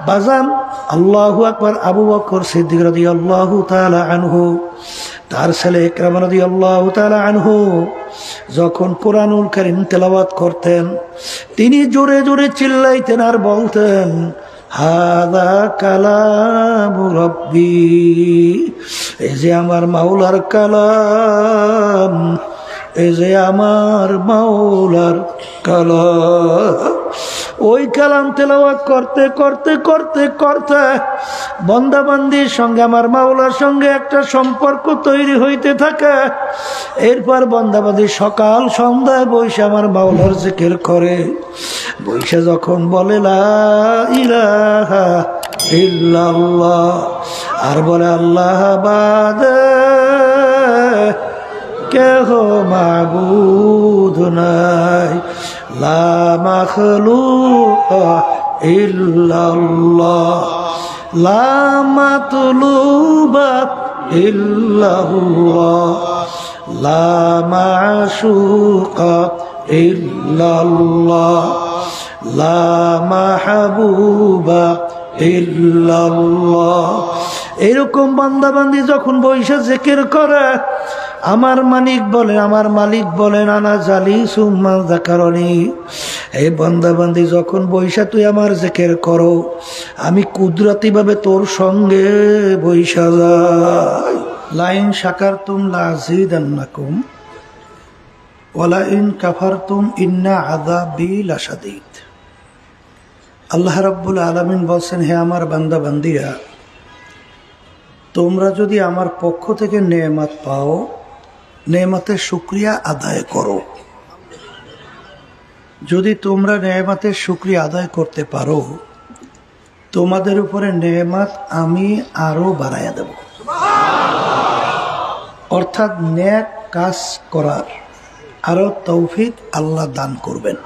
বাজান আল্লাহু আকবার। আবু বকর সিদ্দিক রাদিয়াল্লাহু তাআলা আনহু, তার ছেলে ইকরাম রাদিয়াল্লাহু তাআলা আনহু যখন কোরআনুল কারীম তেলাওয়াত করতেন, তিনি জোরে জোরে চিল্লাইতেন আর বলতেন, হাযা কালামু রাব্বি, এই যে আমার মাওলার কালাম, এই যে আমার মাওলার কালাম। ওই কালাম তেলাওয়াত করতে করতে করতে করতে বান্দাবান্দির সঙ্গে আমার মাওলার সঙ্গে একটা সম্পর্ক তৈরি হইতে থাকে। এরপর বান্দাবান্দি সকাল সন্ধ্যায় বসে আমার মাওলার জিকির করে। বসে যখন বলে লা ইলাহা ইল্লাল্লাহ, আর বলে আল্লাহ বাদে কেহ মাবুদ নাই, লা মাখলুক ইল্লাল্লাহ, লা মাতলুবা ইল্লাল্লাহ, লা মাশুকা ইল্লাল্লাহ, লা মাহবুবা ইল্লাল্লাহ। এরকম বান্দাবান্দি যখন বৈশা জিকির করে, আমার মালিক বলেন আনা জালিসু মান যাকারানি, এই বান্দাবান্দি যখন বৈশা তুই আমার জিকির করো, আমি কুদরতি ভাবে তোর সঙ্গে বৈশা যাই। লাইন শাকারতুম লাযিদান্নাকুম ওয়ালা ইন কাফারতুম ইন্না আযাবি লাশাদীদ। আল্লাহ রাব্বুল আলামিন বলছেন, হে আমার বান্দা বান্দিরা, তোমরা যদি আমার পক্ষ থেকে নেয়ামত পাও, নেয়ামতের শুকরিয়া আদায় করো। যদি তোমরা নেয়ামতের শুকরিয়া আদায় করতে পারো, তোমাদের উপরে নেয়ামত আমি আরো বাড়াইয়া দেব। অর্থাৎ নেক কাজ করার আরো তৌফিক আল্লাহ দান করবেন।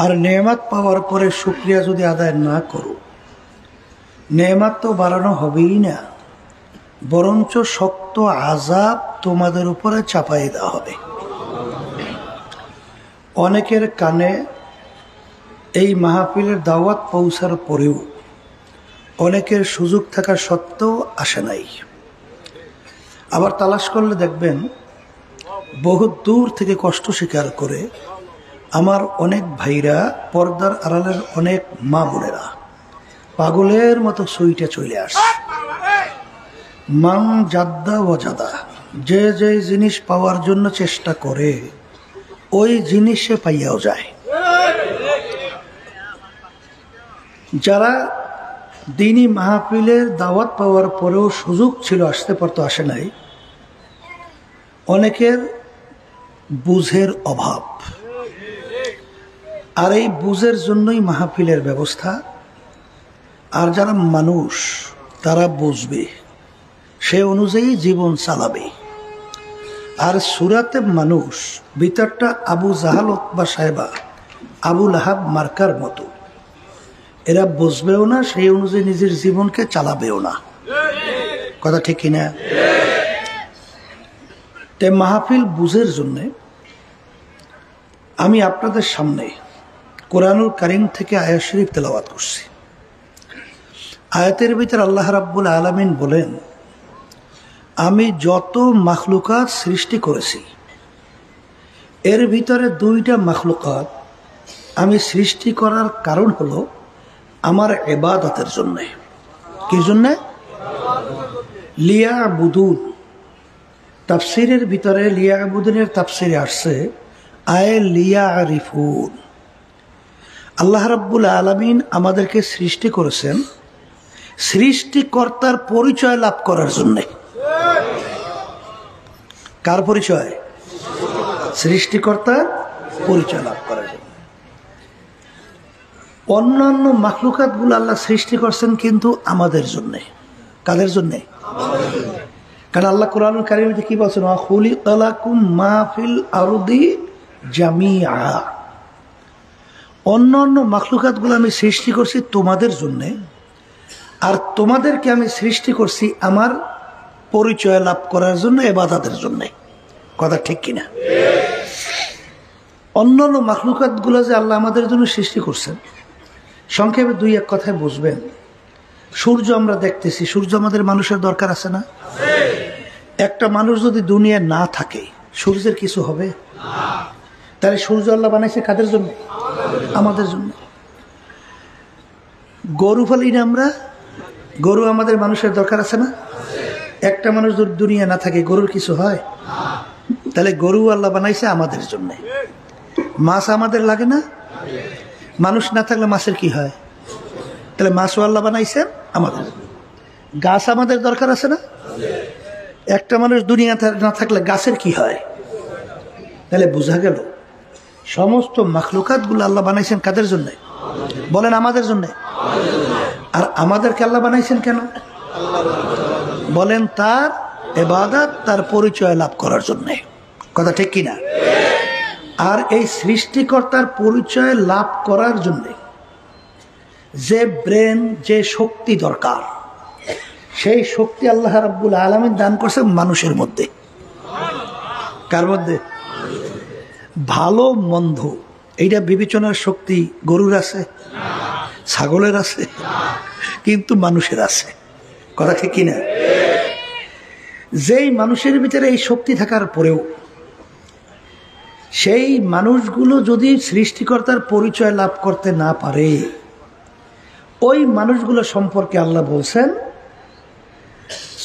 আর নেয়ামত পাওয়ার পরে শুকরিয়া যদি আদায় না করো, নেয়ামত তো বাড়ানো হবেই না, বরঞ্চ শক্ত আযাব তোমাদের উপরে চাপাই দেওয়া হবে। অনেকের কানে এই মাহফিলের দাওয়াত পৌঁছার পরেও অনেকের সুযোগ থাকা সত্ত্বেও আসে নাই। আবার তালাশ করলে দেখবেন বহু দূর থেকে কষ্ট স্বীকার করে আমার অনেক ভাইরা, পর্দার আড়ালের অনেক মা বোনেরা পাগলের মতো সুইটে চলে আসে। মান জাদ্দা ওয়াজাদা, যে যে জিনিস পাওয়ার জন্য চেষ্টা করে ওই জিনিস সে পাইয়াও যায়। যারা দিনী মাহফিলের দাওয়াত পাওয়ার পরেও সুযোগ ছিল আসতে পারতো, আসে নাই, অনেকের বুঝের অভাব। আর এই বুঝের জন্যই মাহফিলের ব্যবস্থা। আর যারা মানুষ তারা বুঝবে, সে অনুযায়ী জীবন চালাবে। আর সুরাতে মানুষ ভিতরটা আবু জাহাল বা সাহেবা, আবু লাহাব মার্কার মতো, এরা বুঝবেও না, সেই অনুযায়ী নিজের জীবনকে চালাবেও না। কথা ঠিক কিনা? তে মাহফিল বুঝের জন্য আমি আপনাদের সামনে কোরআনুল কারীম থেকে আয়াত শরীফ তেলাওয়াত করছি। আয়াতের ভিতর আল্লাহ রাব্বুল আলামিন বলেন, আমি যত মাখলুকাত সৃষ্টি করেছি এর ভিতরে দুইটা মাখলুকাত আমি সৃষ্টি করার কারণ হলো আমার ইবাদতের জন্য। কি জন্য? লিয়াবুদুন। তাফসীরের ভিতরে লিয়াবুদুনের তাফসীরে আসছে আয় লিয়ারিফুন। আল্লাহ রাব্বুল আলামিন আমাদেরকে সৃষ্টি করেছেন সৃষ্টিকর্তার পরিচয় লাভ করার জন্য। কার পরিচয়? সৃষ্টিকর্তার পরিচয় লাভ করার জন্য। অন্যান্য মাখলুকাতগুলো আল্লাহ সৃষ্টি করছেন কিন্তু আমাদের জন্য। কাদের জন্য? কারণ আল্লাহ কোরআনুল কারীমে কি বলছেন? ওয়া খুলিকালাকুম মা ফিল আরদি জামিআ। অন্যান্য মাখলুকাতগুলো আমি সৃষ্টি করছি তোমাদের জন্য, আর তোমাদেরকে আমি সৃষ্টি করছি আমার পরিচয় লাভ করার জন্য, ইবাদতের জন্য। কথা ঠিক কিনা? অন্যান্য মাখলুকাতগুলো যে আল্লাহ আমাদের জন্য সৃষ্টি করছেন, সংক্ষেপে দুই এক কথায় বুঝবেন। সূর্য আমরা দেখতেছি, সূর্য আমাদের মানুষের দরকার আছে না? একটা মানুষ যদি দুনিয়ায় না থাকে সূর্যের কিছু হবে? তাহলে সূর্য আল্লাহ বানাইছে কাদের জন্য? আমাদের জন্য। গরু পালি না আমরা, গরু আমাদের মানুষের দরকার আছে না? একটা মানুষ যদি দুনিয়া না থাকে গরুর কিছু হয়? তাহলে গরু আল্লাহ বানাইছে আমাদের জন্য। মাছ আমাদের লাগে না? মানুষ না থাকলে মাছের কি হয়? তাহলে মাছও আল্লাহ বানাইছেন আমাদের। গাছ আমাদের দরকার আছে না? একটা মানুষ দুনিয়া না থাকলে গাছের কি হয়? তাহলে বোঝা গেল সমস্ত মাখলুকাত গুলো আল্লাহ বানাইছেন কাদের জন্য? বলেন আমাদের জন্য। আর আমাদেরকে আল্লাহ বানাইছেন কেন? বলেন তার ইবাদত, তার পরিচয় লাভ করার জন্য। কথা ঠিক কিনা? আর এই সৃষ্টিকর্তার পরিচয় লাভ করার জন্য যে ব্রেন, যে শক্তি দরকার, সেই শক্তি আল্লাহ রাব্বুল আলামিন দান করছে মানুষের মধ্যে। কার মধ্যে? ভালো মন্দ এইটা বিবেচনার শক্তি গরুর আছে, ছাগলের আছে, কিন্তু মানুষের আছে। কথা ঠিক কিনা? যেই মানুষের ভিতরে এই শক্তি থাকার পরেও সেই মানুষগুলো যদি সৃষ্টিকর্তার পরিচয় লাভ করতে না পারে, ওই মানুষগুলো সম্পর্কে আল্লাহ বলছেন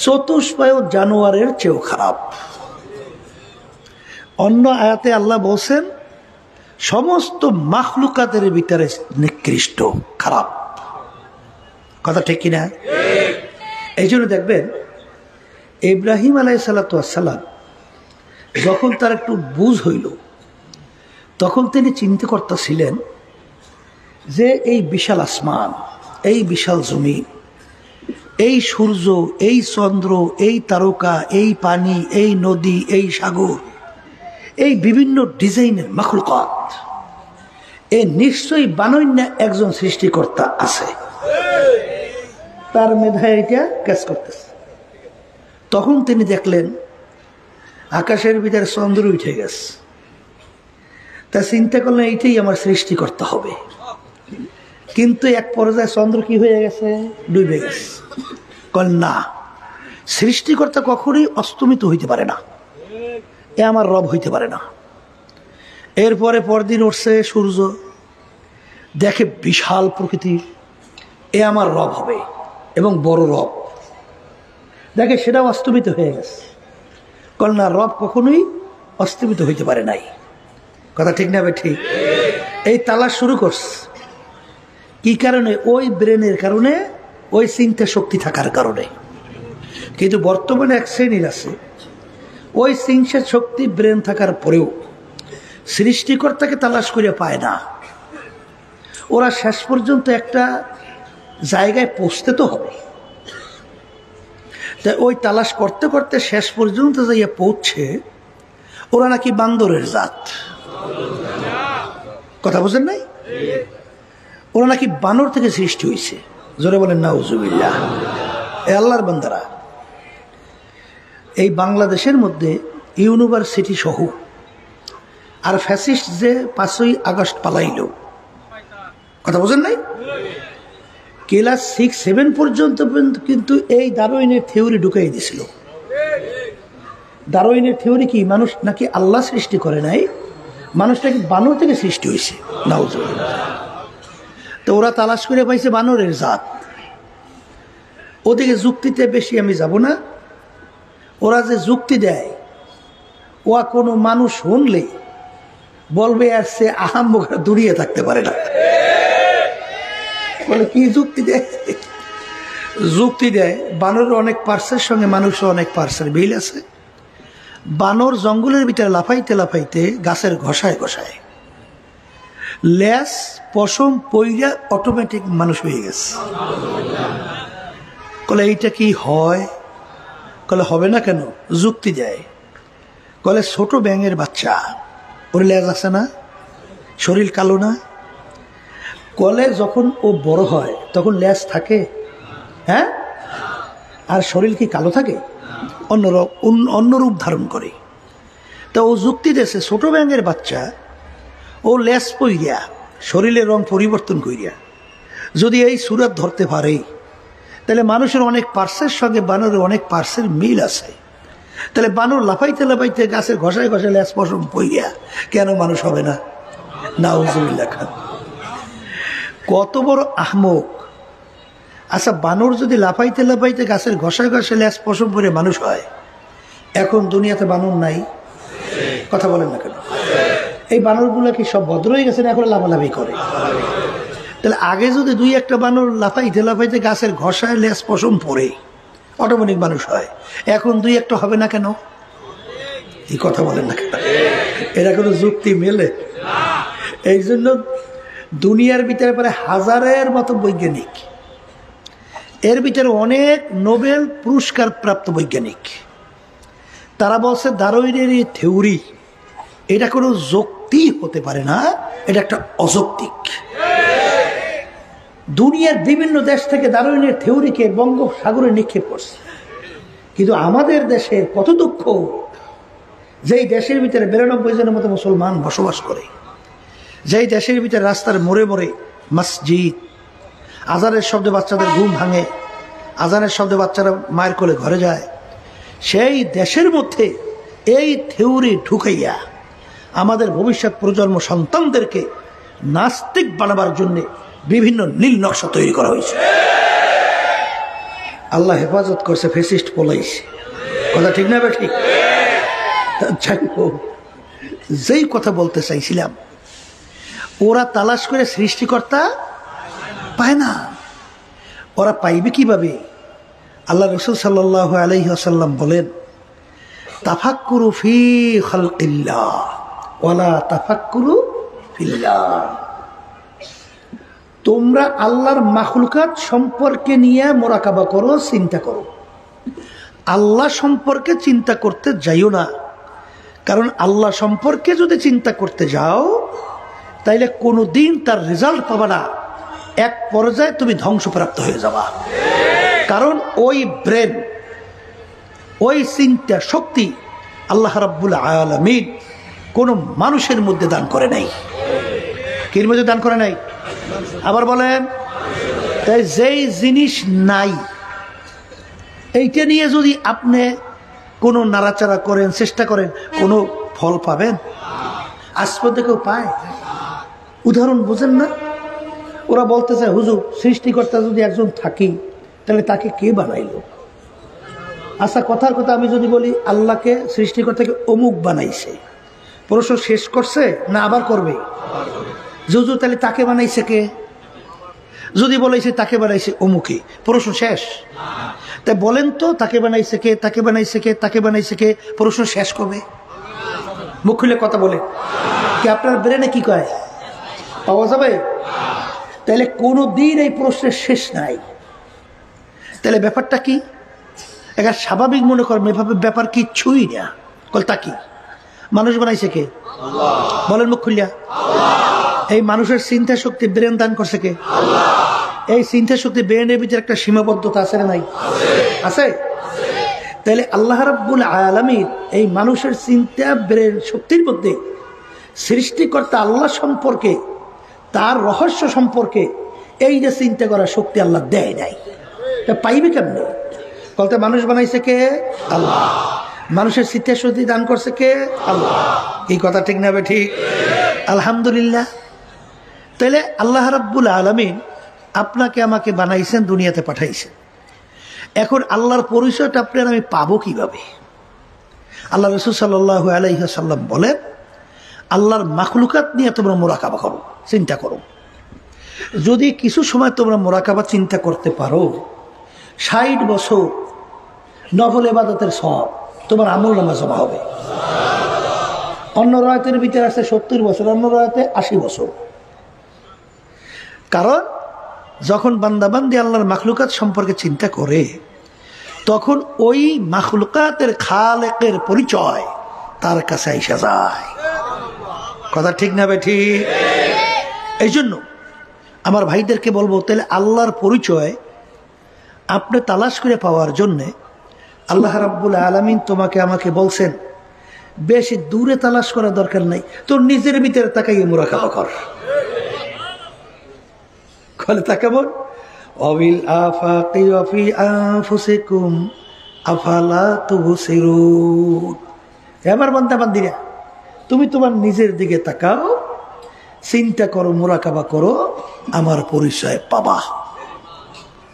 চতুষ্পায় জানোয়ারের চেয়েও খারাপ। অন্য আয়াতে আল্লাহ বলছেন সমস্ত মাখলুকাতের ভিতরে নিকৃষ্ট, খারাপ। কথা ঠিক কিনা? এই জন্য দেখবেন ইব্রাহিম আলাইহিসসালাম যখন তার একটু বুঝ হইল, তখন তিনি চিন্তা করতেছিলেন যে এই বিশাল আসমান, এই বিশাল জমিন, এই সূর্য, এই চন্দ্র, এই তারকা, এই পানি, এই নদী, এই সাগর, এই বিভিন্ন ডিজাইনের মাখলুকাত, এ নিশ্চয়ই বানন্য একজন সৃষ্টিকর্তা আছে। তার মেধায় এটা কাজ করতেছে। তখন তিনি দেখলেন আকাশের ভিতরে চন্দ্র উঠে গেছে। তা চিন্তা করলেন এইটাই আমার সৃষ্টিকর্তা হবে। কিন্তু এক পর্যায়ে চন্দ্র কি হয়ে গেছে? ডুবে গেছে। না, সৃষ্টিকর্তা কখনোই অস্তমিত হইতে পারে না, এ আমার রব হইতে পারে না। এরপরে পরদিন উঠছে সূর্য, দেখে বিশাল প্রকৃতি, এ আমার রব হবে এবং বড় রব। দেখে সেটাও অস্তমিত হয়ে গেছে। না, রব কখনোই অস্তমিত হইতে পারে নাই। কথা ঠিক না? ঠিক। এই তালাশ শুরু করছে কি কারণে? ওই ব্রেনের কারণে, ওই চিন্তা শক্তি থাকার কারণে। কিন্তু বর্তমানে এক শ্রেণীর আছে, ওই চিন্তা শক্তি ব্রেন থাকার পরেও সৃষ্টিকর্তাকে তালাশ করে পায় না। ওরা শেষ পর্যন্ত একটা জায়গায় পৌঁছতে তো হবে, তাই ওই তালাশ করতে করতে শেষ পর্যন্ত যাইয়া পৌঁছে ওরা নাকি বান্দরের জাত। কথা বুঝেন নাই? ওরা নাকি বানর থেকে সৃষ্টি হয়েছে। জোরে বলেন নাউজুবিল্লাহ। এ আল্লাহর বান্দারা, এই বাংলাদেশের মধ্যে ইউনিভার্সিটি সহ আর ফ্যাসিস্ট যে 5ই আগস্ট পালাইল, কথা বুঝেন নাই, ক্লাস 6-7 পর্যন্ত কিন্তু এই ডারউইনের থিওরি ঢুকাই দিছিল। ডারউইনের থিওরি কি? মানুষ নাকি আল্লাহ সৃষ্টি করে নাই, মানুষ নাকি বানর থেকে সৃষ্টি হয়েছে। নাউজুবিল্লাহ। তো ওরা তালাশ করে পাইছে বানরের জাত। ওদিকে যুক্তিতে বেশি আমি যাব না। ওরা যে যুক্তি দেয়, ওয়া কোনো মানুষ শুনলে বলবে আর সে আহাম্মক দূরিয়ে থাকতে পারে না। বলে কি যুক্তি দেয়? যুক্তি দেয় বানরের অনেক পার্সের সঙ্গে মানুষের অনেক পার্সের মিল আছে। বানর জঙ্গলের ভিতরে লাফাইতে লাফাইতে গাছের ঘষায় ঘষায় লেস পশম পইরা অটোমেটিক মানুষ হয়ে গেছে। কলে এইটা কি হয়? কলে হবে না কেন? যুক্তি দেয়। কলে ছোট ব্যাঙের বাচ্চা, ওর লেজ আছে না, শরীর কালো না? কলে যখন ও বড় হয় তখন লেজ থাকে, হ্যাঁ, আর শরীর কি কালো থাকে? অন্য রূপ ধারণ করে। তা ও যুক্তি দিয়েছে ছোট ব্যাঙের বাচ্চা ও লেজ পইরা শরীরের রং পরিবর্তন করিয়া যদি এই সুরত ধরতে পারে তাহলে মানুষের অনেক পার্সের সঙ্গে বানরের অনেক পার্সের মিল আছে। তাহলে বানর লাফাইতে লাফাইতে গাছের ঘষায় ঘষায় ল্যাস পশম পইয়া কেন মানুষ হবে না? নাউজুবিল্লাহ খান, কত বড় আহমক! আচ্ছা, বানর যদি লাফাইতে লাফাইতে গাছের ঘষায় ঘষায় ল্যাস পশম পরে মানুষ হয়, এখন দুনিয়াতে বানর নাই? কথা বলেন না কেন? এই বানরগুলো কি সব ভদ্র হয়ে গেছে না এখন লাফালাফি করে? তাহলে আগে যদি দুই একটা বানর লাফাইতে লাফাইতে গাছের ঘষায় লেস পশম পরে অটোমেটিক মানুষ হয়, এখন দুই একটা হবে না কেন? এই কথা বলেন না কেন? এরা কোনো যুক্তি মেলে? এই জন্য দুনিয়ার ভিতরে প্রায় হাজারের মতো বৈজ্ঞানিক, এর ভিতরে অনেক নোবেল পুরস্কার প্রাপ্ত বৈজ্ঞানিক, তারা বলছে ডারউইনের এই থিওরি এটা কোনো যুক্তি হতে পারে না, এটা একটা অযৌক্তিক। দুনিয়ার বিভিন্ন দেশ থেকে ডারউইনের থিওরিকে বঙ্গোপসাগরে নিক্ষেপ করছে, কিন্তু আমাদের দেশের কত দুঃখ, যেই দেশের ভিতরে 92 জনের মতো মুসলমান বসবাস করে, যেই দেশের ভিতরে রাস্তার মোড়ে মোড়ে মসজিদ, আজানের শব্দে বাচ্চাদের ঘুম ভাঙে, আজানের শব্দে বাচ্চারা মায়ের কোলে ঘরে যায়, সেই দেশের মধ্যে এই থিওরি ঢুকাইয়া আমাদের ভবিষ্যৎ প্রজন্ম সন্তানদেরকে নাস্তিক বানাবার জন্য বিভিন্ন নীল নকশা তৈরি করা হয়েছে। আল্লাহ হেফাজত করছে, ফেসিস্ট পলাইছে। কথা ঠিক না? ঠিক। যেই কথা বলতে চাইছিলাম, ওরা তালাশ করে সৃষ্টিকর্তা পায় না, ওরা পাইবে কিভাবে? আল্লাহ রাসূল সাল্লাল্লাহু আলাইহি ওয়াসাল্লাম বলেন, তাফাক্কুরু ফি খালকিল্লাহ ওয়ালা তাফাক্কুরু ফিল্লাহ। তোমরা আল্লাহর মাখলুকাত সম্পর্কে নিয়ে মোরাকাবা করো, চিন্তা করো, আল্লাহ সম্পর্কে চিন্তা করতে যাইও না। কারণ আল্লাহ সম্পর্কে যদি চিন্তা করতে যাও তাইলে কোনোদিন তার রেজাল্ট পাবা না, এক পর্যায়ে তুমি ধ্বংসপ্রাপ্ত হয়ে যাবা। কারণ ওই ব্রেন, ওই চিন্তা শক্তি আল্লাহ রাব্বুল আলামিন কোন মানুষের মধ্যে দান করে নাই। কির মধ্যে দান করে নাই? আবার বলেন, তাই যেই জিনিস নাই এইটা নিয়ে যদি আপনি কোনো নাড়াচাড়া করেন, চেষ্টা করেন, কোনো ফল পাবেন? আজ পর্যন্ত কেউ পায়? উদাহরণ বুঝেন না? ওরা বলতে চায়, হুজুর সৃষ্টিকর্তা যদি একজন থাকি তাহলে তাকে কে বানাইলো? আচ্ছা, কথার কথা আমি যদি বলি আল্লাহকে সৃষ্টিকর্তাকে অমুক বানাইছে, প্রশ্ন শেষ করছে না আবার করবে? হুজুর তাহলে তাকে বানাইছে কে? যদি বলেছে তাকে বানাইছে অমুকে, প্রশ্ন শেষ? তাই বলেন তো, তাকে বানাইছে কে, তাকে বানাইছে কে, তাকে বানাইছে কে, প্রশ্ন শেষ করবে? মুখ খুলে কথা বলে কি আপনার ব্রেনে কি কয় পাওয়া যাবে? তাহলে কোনো দিন এই প্রশ্নের শেষ নাই। তাহলে ব্যাপারটা কি? একটা স্বাভাবিক মনে করেন, এভাবে ব্যাপার কিচ্ছুই না। তা কি? মানুষ বানাইছে কে? বলেন মুখ খুলিয়া। এই মানুষের চিন্তা শক্তি ব্রেন দান করছে কে? এই চিন্তা শক্তি ব্রেনের ভিতরে একটা সীমাবদ্ধতা আছে না নাই? আছে। তাহলে আল্লাহ রাব্বুল আলামিন এই মানুষের চিন্তা ব্রেন শক্তির মধ্যে সৃষ্টিকর্তা আল্লাহ সম্পর্কে, তার রহস্য সম্পর্কে এই যে চিন্তা করার শক্তি আল্লাহ দেয় নাই। পাইবে কেমনে? বলতে মানুষ বানাইছে কে? আল্লাহ। মানুষের চিন্তা শক্তি দান করছে কে? আল্লাহ। এই কথা ঠিক না? ঠিক। আলহামদুলিল্লাহ। তাহলে আল্লাহ রাব্বুল আলামিন আপনাকে আমাকে বানাইছেন, দুনিয়াতে পাঠাইছেন। এখন আল্লাহর পরিচয়টা আপনার আমি পাবো কিভাবে? আল্লাহ রাসূল সাল্লাল্লাহু আলাইহি ওয়াসাল্লাম বলেন, আল্লাহর মাখলুকাত নিয়ে তোমরা মোরাকাবা করো, চিন্তা করো। যদি কিছু সময় তোমরা মোরাকাবা চিন্তা করতে পারো, 60 বছর নফল ইবাদতের সব তোমার আমলনামা জমা হবে। অন্য রায়তের ভিতরে আছে 70 বছর, অন্য রায়তে 80 বছর। কারণ যখন বান্দাবান্দি আল্লাহর মাখলুকাত সম্পর্কে চিন্তা করে, তখন ওই মাখলুকাতের খালেকের পরিচয় তার কাছে আইসা যায়। কথা ঠিক না ঠিক? এই জন্য আমার ভাইদেরকে বলবো, তাহলে আল্লাহর পরিচয় আপনি তালাশ করে পাওয়ার জন্যে আল্লাহ রাব্বুল আলামিন তোমাকে আমাকে বলছেন, বেশি দূরে তালাশ করা দরকার নাই, তোর নিজের ভিতরে তাকাইয়ে মুরাকাবা কর। কলে তা কেমন? অবিল আফাকি ওয়া ফি আনফুসিকুম আফালা তুবসিরুন। আমার বান্দা বান্দিরা, তুমি তোমার নিজের দিকে তাকাও, চিন্তা করো, মুরাকাবা করো, আমার পরিচয় পাবা।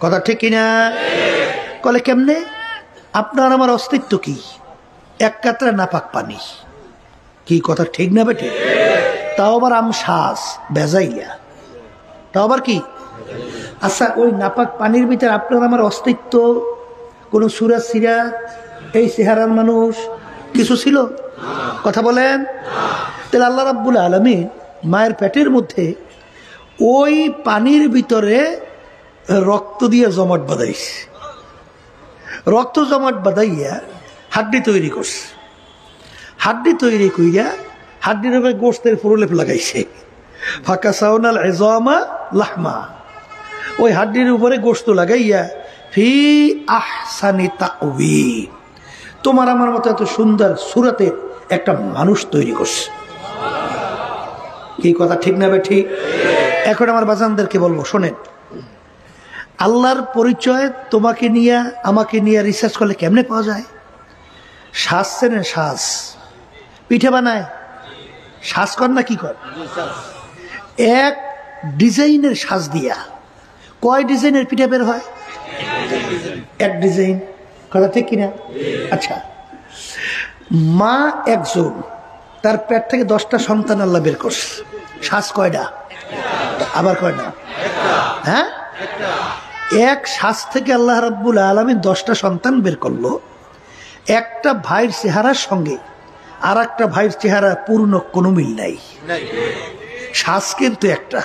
কথা ঠিক কিনা? কলে কেমনে? আপনার আমার অস্তিত্ব কি? এক কাতরা নাপাক পানি। কি কথা ঠিক না বেটে? তাও আবার আমশ্বাস বেজাইয়া, তাও আবার কি? আচ্ছা, ওই নাপাক পানির ভিতরে আপনার আমার অস্তিত্ব, কোন সুরাজ সিরাজ, এই চেহারার মানুষ কিছু ছিল? কথা বলেন। তাহলে আল্লাহ রাব্বুল আলামিন মায়ের পেটের মধ্যে ওই পানির ভিতরে রক্ত দিয়ে জমাট বাঁধাইছে। রক্ত জমাট বাঁধাইয়া হাড্ডি তৈরি করছে। হাড্ডি তৈরি কইরা হাড্ডির উপরে গোশতের প্রলেপ লাগাইছে। ফাঁকা সাউনাল ইজামা লাহমা, ওই হাড্ডির উপরে গোশত লাগাইয়া ফি আহসানি তাকওয়িম, তোমার আমার মতো এত সুন্দর সুরাতে একটা মানুষ তৈরি করছে। কি কথা ঠিক না ঠিক? এখন আমার বাজানদেরকে বলবো, শোনেন, আল্লাহর পরিচয় তোমাকে নিয়ে আমাকে নিয়ে রিসার্চ করলে কেমনে পাওয়া যায়? শ্বাস চেনেন? শ্বাস পিঠে বানায়, শ্বাস কর না কি কর? এক ডিজাইনের শ্বাস দিয়া কয় ডিজাইনের পিঠে বের হয়? এক ডিজাইন। কথা ঠিক কিনা? আচ্ছা, মা একজন, তার পেট থেকে 10টা সন্তান আল্লাহ বের করছে। শ্বাস কয়টা? আবার কয়টা? হ্যাঁ, এক শ্বাস থেকে আল্লাহ রাব্বুল আলামিন 10টা সন্তান বের করলো। একটা ভাইয়ের চেহারার সঙ্গে আর একটা ভাইয়ের চেহারা পূর্ণ কোনো মিল নাই। শ্বাস কিন্তু একটা,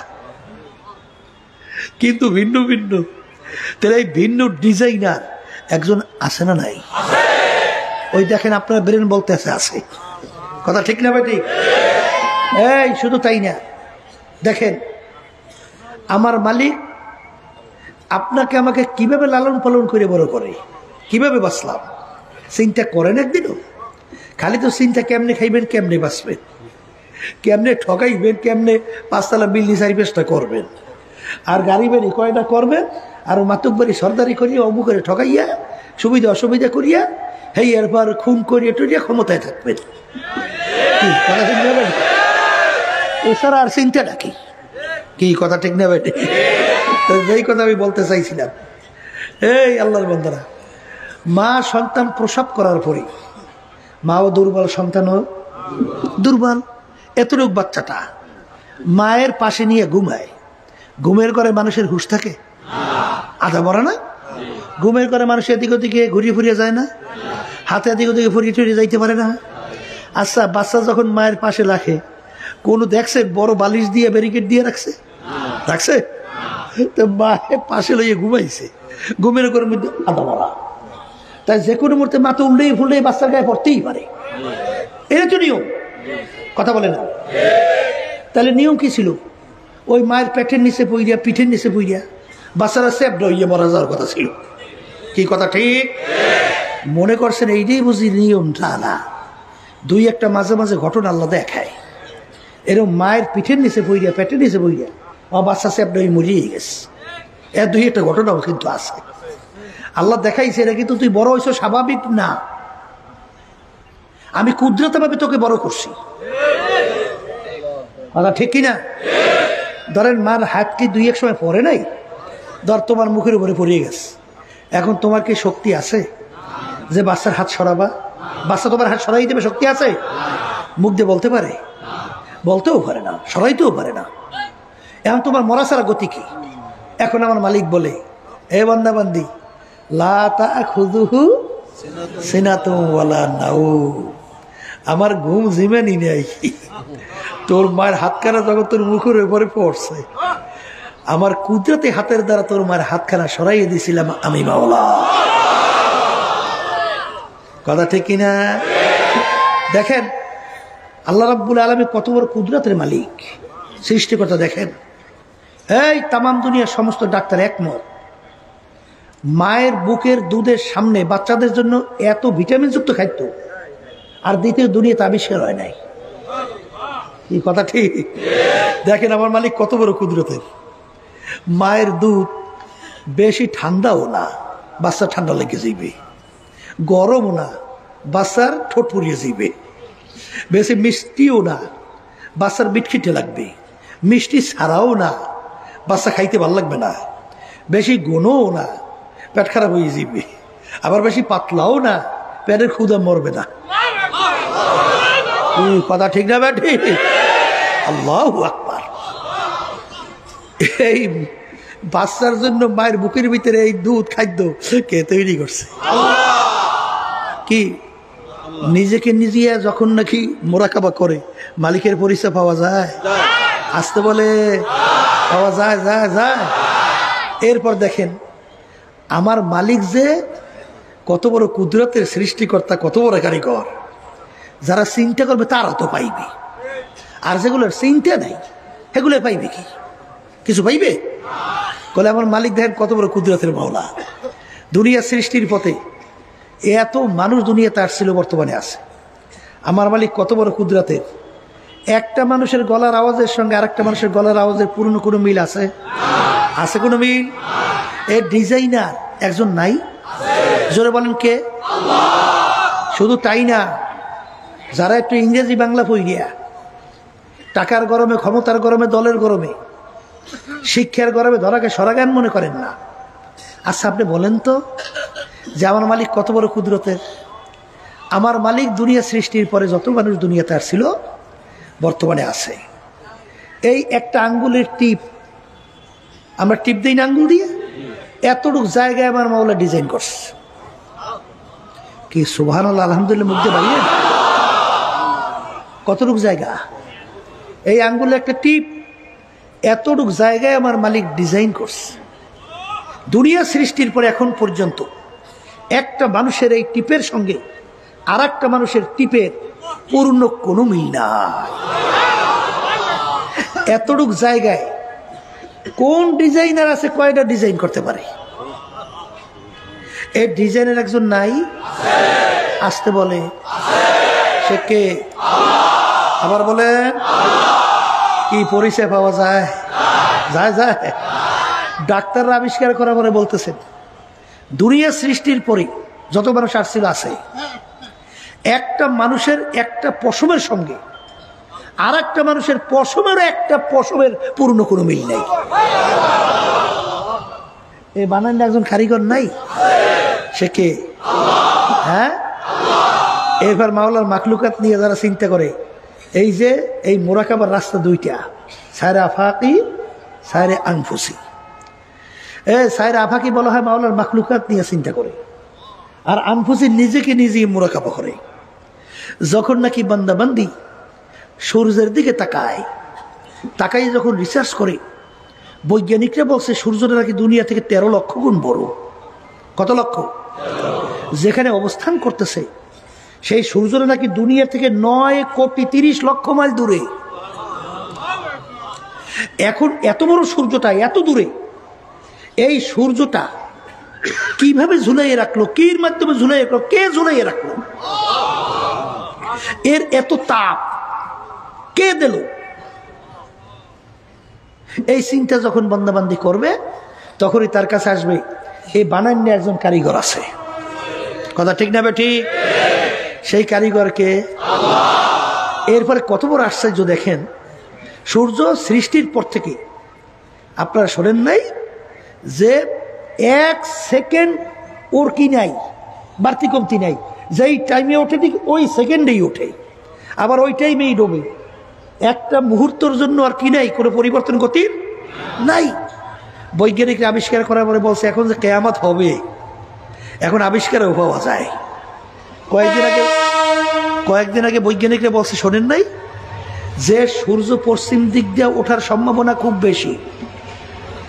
কিন্তু ভিন্ন ভিন্ন। তাহলে এই ভিন্ন ডিজাইনার একজন আছে না নাই? ওই দেখেন আপনার ব্রেন বলতে আছে। কথা ঠিক না ভাই? ঠিক। এই শুধু তাই না, দেখেন আমার মালিক আপনাকে আমাকে কিভাবে লালন পালন করে বড় করে, কিভাবে বাঁচলাম চিন্তা করেন একদিনও? খালি তো চিন্তা কেমনে খাইবেন, কেমনে বাঁচবেন, কেমনে ঠকাইবেন, কেমনে 5তলা বিল্ডিং 4 করবেন, আর গাড়ি বাড়ি কয়টা করবেন, আর মাতুক বাড়ি সর্দারি করিয়া অমু করে ঠকাইয়া সুবিধা অসুবিধা করিয়া হেই এরপর খুন করিয়া টরিয়া ক্ষমতায় থাকবেন। এছাড়া আর চিন্তাটা কি? কি কথা ঠিক না বেটে? যেই কথা আমি বলতে চাইছিলাম, এই আল্লাহর বান্দারা, মা সন্তান প্রসব করার পরে মাও দুর্বল, সন্তানও দুর্বল। এতটুক বাচ্চাটা মায়ের পাশে নিয়ে ঘুমায়। ঘুমের ঘরে মানুষের হুঁশ থাকে? আধা মরা না? ঘুমের ঘরে মানুষ এদিক ওদিকে ঘুরিয়ে ফুরিয়ে যায় না? হাতে এদিক ওদিকে ফুরিয়ে টুরিয়ে যাইতে পারে না? আচ্ছা, বাচ্চা যখন মায়ের পাশে রাখে, কোনো দেখছে বড় বালিশ দিয়ে ব্যারিকেড দিয়ে রাখছে? রাখছে? তো মায়ের পাশে লইয়ে ঘুমাইছে, ঘুমের ঘরের মধ্যে আধা মরা। তাই যে কোনো মুহূর্তে মাথা উল্লেই ফুললেই বাচ্চার গায়ে পড়তেই পারে। এটা তো নিয়ম। কথা বলে না? তাহলে নিয়ম কি ছিল? ওই মায়ের পেটের নিচে পইয়া, পিঠের নিচে পইয়া বাচ্চারা সেপ্ট হইয়া মারা যাওয়ার কথা ছিল। কি কথা ঠিক? মনে করছেন এইটাই বুঝি নিয়মটা? না, দুই একটা মাঝে মাঝে ঘটনা আল্লাহ দেখায়। এরকম মায়ের পিঠের নিচে পইয়া, পেটের নিচে পইয়া আমার বাচ্চা সেপ্ট হয়ে মরিয়ে গেছে। এর দুই একটা ঘটনাও কিন্তু আছে। আল্লাহ দেখাইছে এটা কিন্তু তুই বড় হয়েছ স্বাভাবিক না, আমি কুদরত ভাবে তোকে বড় করছি। কথা ঠিক কিনা? ধরেন মার হাত কি দুই এক সময় পরে নাই? ধর তোমার মুখের উপরে পড়িয়ে গেছে, এখন তোমার কি শক্তি আছে যে বাচ্চার হাত সরাবা? বাচ্চা তোমার হাত সরাই দেবে শক্তি আছে? মুখ দিয়ে বলতে পারে? বলতেও পারে না, সরাইতেও পারে না। এখন তোমার মরা ছাড়া গতি কি? এখন আমার মালিক বলে, এ বান্দা বান্দি, লা তাখুযুহু সিনাতুন ওয়ালা নাওম, আমার ঘুম জিমেনি নাই। তোর মায়ের হাতখানা যখন তোর মুখের উপরে পড়ছে, আমার কুদরতি হাতের দ্বারা তোর মায়ের হাতখানা সরাইয়ে দিয়েছিলাম আমি মাওলা। কথা ঠিক কিনা? দেখেন আল্লাহ রাব্বুল আলামিন কত বড় কুদরতের মালিক, সৃষ্টিকর্তা। দেখেন এই তামাম দুনিয়ার সমস্ত ডাক্তার একমত, মায়ের বুকের দুধের সামনে বাচ্চাদের জন্য এত ভিটামিন যুক্ত খাদ্য আর দ্বিতীয় দুনিয়াতে আবিষ্কার হয় নাই। এই কথা ঠিক? দেখেন আমার মালিক কত বড় কুদরতের। মায়ের দুধ বেশি ঠান্ডাও না, বাচ্চা ঠান্ডা লেগে যাইবে, গরমও না, বাচ্চার ঠোঁট পুড়িয়ে যাইবে, বেশি মিষ্টিও না, বাচ্চার বিটখিটে লাগবে, মিষ্টি ছাড়াও না, বাচ্চা খাইতে ভালো লাগবে না, বেশি ঘনও না, পেট খারাপ হয়ে যাবে, আবার বেশি পাতলাও না, পেটের ক্ষুধা মরবে না। কথা ঠিক না ব্যাটি? আল্লাহু আকবার। এই বাচ্চার জন্য মায়ের বুকের ভিতরে এই দুধ খাদ্য কে তৈরি করছে? কি নিজেকে নিজে যখন নাকি মোরাকাবা করে মালিকের পরিচয় পাওয়া যায়? আসতে বলে পাওয়া যায়, যায় যায়। এরপর দেখেন আমার মালিক যে কত বড় কুদরতের সৃষ্টিকর্তা, কত বড় কারিগর, যারা চিন্তা করবে তারা তো পাইবে, আর যেগুলোর চিন্তা নাই সেগুলো পাইবে কি? কিছু পাইবে? বলে আমার মালিক দেখেন কত বড় কুদরতের মাওলা। দুনিয়া সৃষ্টির পথে এত মানুষ দুনিয়াতে আসছিল, বর্তমানে আছে। আমার মালিক কত বড় কুদরতের। একটা মানুষের গলার আওয়াজের সঙ্গে আরেকটা মানুষের গলার আওয়াজের পুরনো কোনো মিল আছে? আছে কোনো মিল? এর ডিজাইনার একজন নাই? জোরে বলেন কে? শুধু তাই না, যারা একটু ইংরেজি বাংলা পড়িয়া টাকার গরমে, ক্ষমতার গরমে, দলের গরমে, শিক্ষার গরমে ধরাকে সরাগান মনে করেন না। আচ্ছা আপনি বলেন তো যে আমার মালিক কত বড় কুদরতের। আমার মালিক দুনিয়া সৃষ্টির পরে যত মানুষ দুনিয়াতে আসছিল বর্তমানে আছে। এই একটা আঙ্গুলের টিপ, আমরা টিপ দিই না আঙ্গুল দিয়ে, এতটুক জায়গায় আমার মাওলা ডিজাইন করছে। কি সুবহানাল্লাহ, আলহামদুলিল্লাহ, মুখ দিয়ে বাড়িয়ে কতটুক জায়গা? এই আঙ্গুলের একটা টিপ, এতটুক জায়গায় আমার মালিক ডিজাইন করছে। দুনিয়া সৃষ্টির পরে এখন পর্যন্ত একটা মানুষের এই টিপের সঙ্গে আর একটা মানুষের টিপের পূর্ণ কোনো মিল না। এতটুক জায়গায় কোন ডিজাইনার আছে কয়টা ডিজাইন করতে পারে? এই ডিজাইনের একজন নাই? আসতে বলে সে কে? আবার বলে কি পরিচয় পাওয়া যায়? যায় যায়। ডাক্তাররা আবিষ্কার করার পরে বলতেছেন দুনিয়া সৃষ্টির পরে যত মানুষ আসছিল আছে, একটা মানুষের একটা পশমের সঙ্গে আর একটা মানুষের পশমেরও একটা পশমের পূর্ণ কোনো মিল নাই। এই বানান একজন কারিগর নাই? সে কে? হ্যাঁ, এবার মাওলার মাখলুকাত নিয়ে যারা চিন্তা করে, এই যে এই মোরাকাবার রাস্তা দুইটা, সায়রে আফাকি, সায়রে আনফুসি। সায়রে আফাকি বলা হয় মাওলার মাখলুকাত নিয়ে চিন্তা করে, আর আনফুসি নিজেকে নিজেই মোরাকাবা করে। যখন নাকি বান্দাবান্দি সূর্যের দিকে তাকায়, তাকাই যখন রিসার্চ করে, বৈজ্ঞানিকরা বলছে সূর্যটা নাকি দুনিয়া থেকে 13 লক্ষ গুণ বড়। কত লক্ষ? যেখানে অবস্থান করতেছে সেই সূর্যটা নাকি দুনিয়া থেকে 9,30,00,000 মাইল দূরে। এখন এত বড় সূর্যটা এত দূরে, এই সূর্যটা কিভাবে ঝুলাইয়ে রাখলো? কির মাধ্যমে ঝুলাইয়ে রাখলো? কে ঝুলাইয়ে রাখলো? এর এত তাপ কে দিল? এই চিন্তা যখন বান্দাবান্দি করবে তখনই তার কাছে আসবে এই বানান্যে একজন কারিগর আছে। কথা ঠিক না বেটি? সেই কারিগরকে এরপরে কত বড় আশ্চর্য দেখেন, সূর্য সৃষ্টির পর থেকে আপনারা শোনেন নাই যে 1 সেকেন্ড ওর কি নাই, বাড়তি কমতি নাই। যেই টাইমে ওঠে ঠিক ওই সেকেন্ডেই ওঠে, আবার ওই টাইমেই ডোবে। একটা মুহূর্তের জন্য আর কি নাই, কোনো পরিবর্তন গতির নাই। বৈজ্ঞানিকরা আবিষ্কার করার পরে বলছে এখন যে কিয়ামত হবে, এখন আবিষ্কারও পাওয়া যায়। কয়েকদিন আগে বৈজ্ঞানিকরা বলছে শোনেন নাই যে সূর্য পশ্চিম দিক দিয়ে ওঠার সম্ভাবনা খুব বেশি।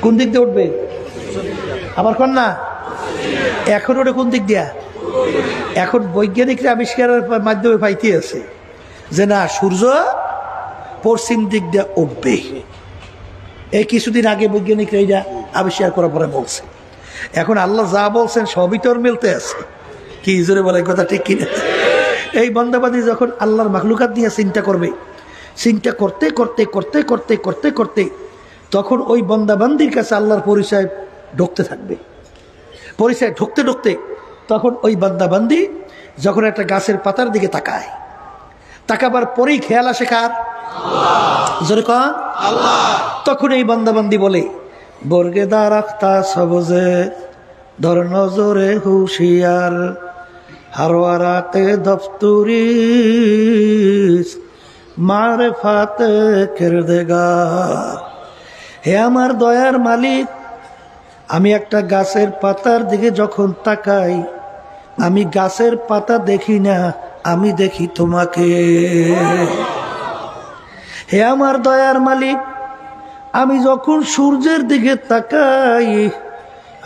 কোন দিক দিয়ে উঠবে? আবার কোন না, এখন ওটা কোন দিক দিয়া? এখন বৈজ্ঞানিকরা আবিষ্কারের মাধ্যমে পাইতে আছে যে না, সূর্য পশ্চিম দিক দিয়ে উঠবে। এই কিছুদিন আগে বৈজ্ঞানিকরা এটা আবিষ্কার করার পরে বলছে। এখন আল্লাহ যা বলছেন সবই তোর মিলতে আছে। কি জোরে বলে কথা ঠিক কিনা? এই বান্দাবাদী যখন আল্লাহর মাখলুকাত নিয়ে চিন্তা করবে, চিন্তা করতে করতে করতে করতে করতে করতে তখন ওই বান্দাবান্দির কাছে আল্লাহর পরিচয় ঢুকতে থাকবে। পরিচয় ঢুকতে ঢুকতে তখন ওই বান্দাবান্দি যখন একটা গাছের পাতার দিকে তাকায়, তাকাবার পরেই খেয়াল আসে কার? জোরে কন আল্লাহ। তখন এই বান্দাবান্দি বলে, বর্গে রাখতা সবজে ধর নজরে হুশিয়ার হারওয়ারাতে দফতুরি মারেফাতে কিরদেগার। হে আমার দয়ার মালিক, আমি একটা গাছের পাতার দিকে যখন তাকাই, আমি গাছের পাতা দেখি না, আমি দেখি তোমাকে। হে আমার দয়ার মালিক, আমি যখন সূর্যের দিকে তাকাই,